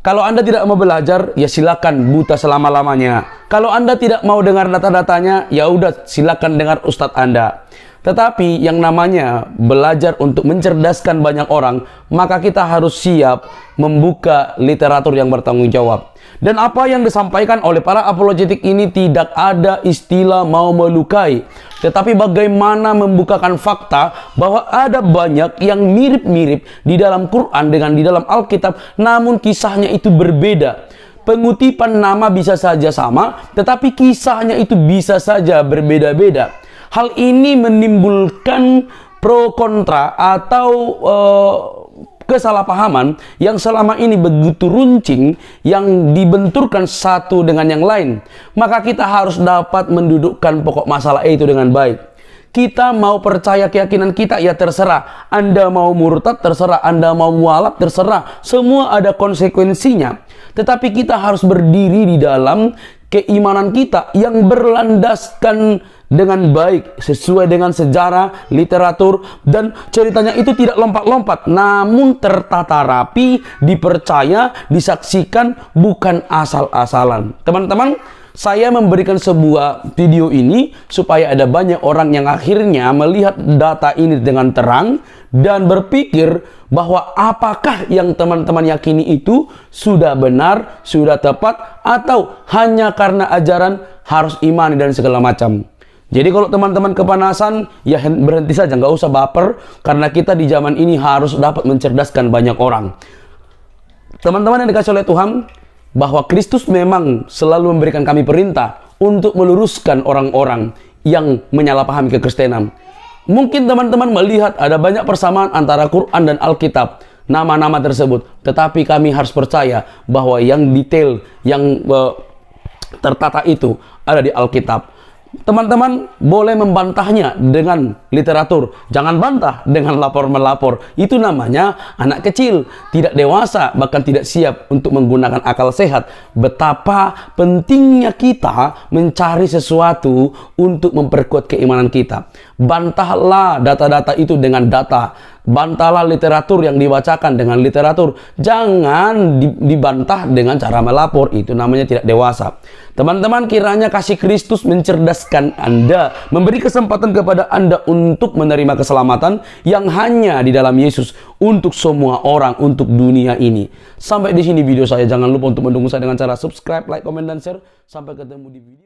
Kalau Anda tidak mau belajar, ya silakan buta selama-lamanya. Kalau Anda tidak mau dengar data-datanya, ya udah silakan dengar Ustadz Anda. Tetapi yang namanya belajar untuk mencerdaskan banyak orang, maka kita harus siap membuka literatur yang bertanggung jawab. Dan apa yang disampaikan oleh para apologetik ini tidak ada istilah mau melukai, tetapi bagaimana membukakan fakta bahwa ada banyak yang mirip-mirip di dalam Quran dengan di dalam Alkitab, namun kisahnya itu berbeda. Pengutipan nama bisa saja sama, tetapi kisahnya itu bisa saja berbeda-beda. Hal ini menimbulkan pro kontra atau kesalahpahaman yang selama ini begitu runcing, yang dibenturkan satu dengan yang lain. Maka kita harus dapat mendudukkan pokok masalah itu dengan baik. Kita mau percaya keyakinan kita, ya terserah. Anda mau murtad, terserah. Anda mau mualaf, terserah. Semua ada konsekuensinya. Tetapi kita harus berdiri di dalam keimanan kita yang berlandaskan dengan baik, sesuai dengan sejarah, literatur, dan ceritanya itu tidak lompat-lompat, namun tertata rapi, dipercaya, disaksikan, bukan asal-asalan. Teman-teman, saya memberikan sebuah video ini supaya ada banyak orang yang akhirnya melihat data ini dengan terang dan berpikir bahwa apakah yang teman-teman yakini itu sudah benar, sudah tepat, atau hanya karena ajaran harus imani dan segala macam. Jadi kalau teman-teman kepanasan, ya berhenti saja, nggak usah baper, karena kita di zaman ini harus dapat mencerdaskan banyak orang. Teman-teman yang dikasih oleh Tuhan, bahwa Kristus memang selalu memberikan kami perintah untuk meluruskan orang-orang yang menyalahpahami kekristenan. Mungkin teman-teman melihat ada banyak persamaan antara Quran dan Alkitab, nama-nama tersebut, tetapi kami harus percaya bahwa yang detail, yang tertata itu ada di Alkitab. Teman-teman boleh membantahnya dengan literatur, jangan bantah dengan lapor-melapor. Itu namanya anak kecil, tidak dewasa, bahkan tidak siap untuk menggunakan akal sehat. Betapa pentingnya kita mencari sesuatu untuk memperkuat keimanan kita. Bantahlah data-data itu dengan data. Bantahlah literatur yang dibacakan dengan literatur. Jangan dibantah dengan cara melapor. Itu namanya tidak dewasa. Teman-teman, kiranya kasih Kristus mencerdaskan Anda, memberi kesempatan kepada Anda untuk menerima keselamatan yang hanya di dalam Yesus untuk semua orang, untuk dunia ini. Sampai di sini video saya. Jangan lupa untuk mendukung saya dengan cara subscribe, like, komen, dan share. Sampai ketemu di video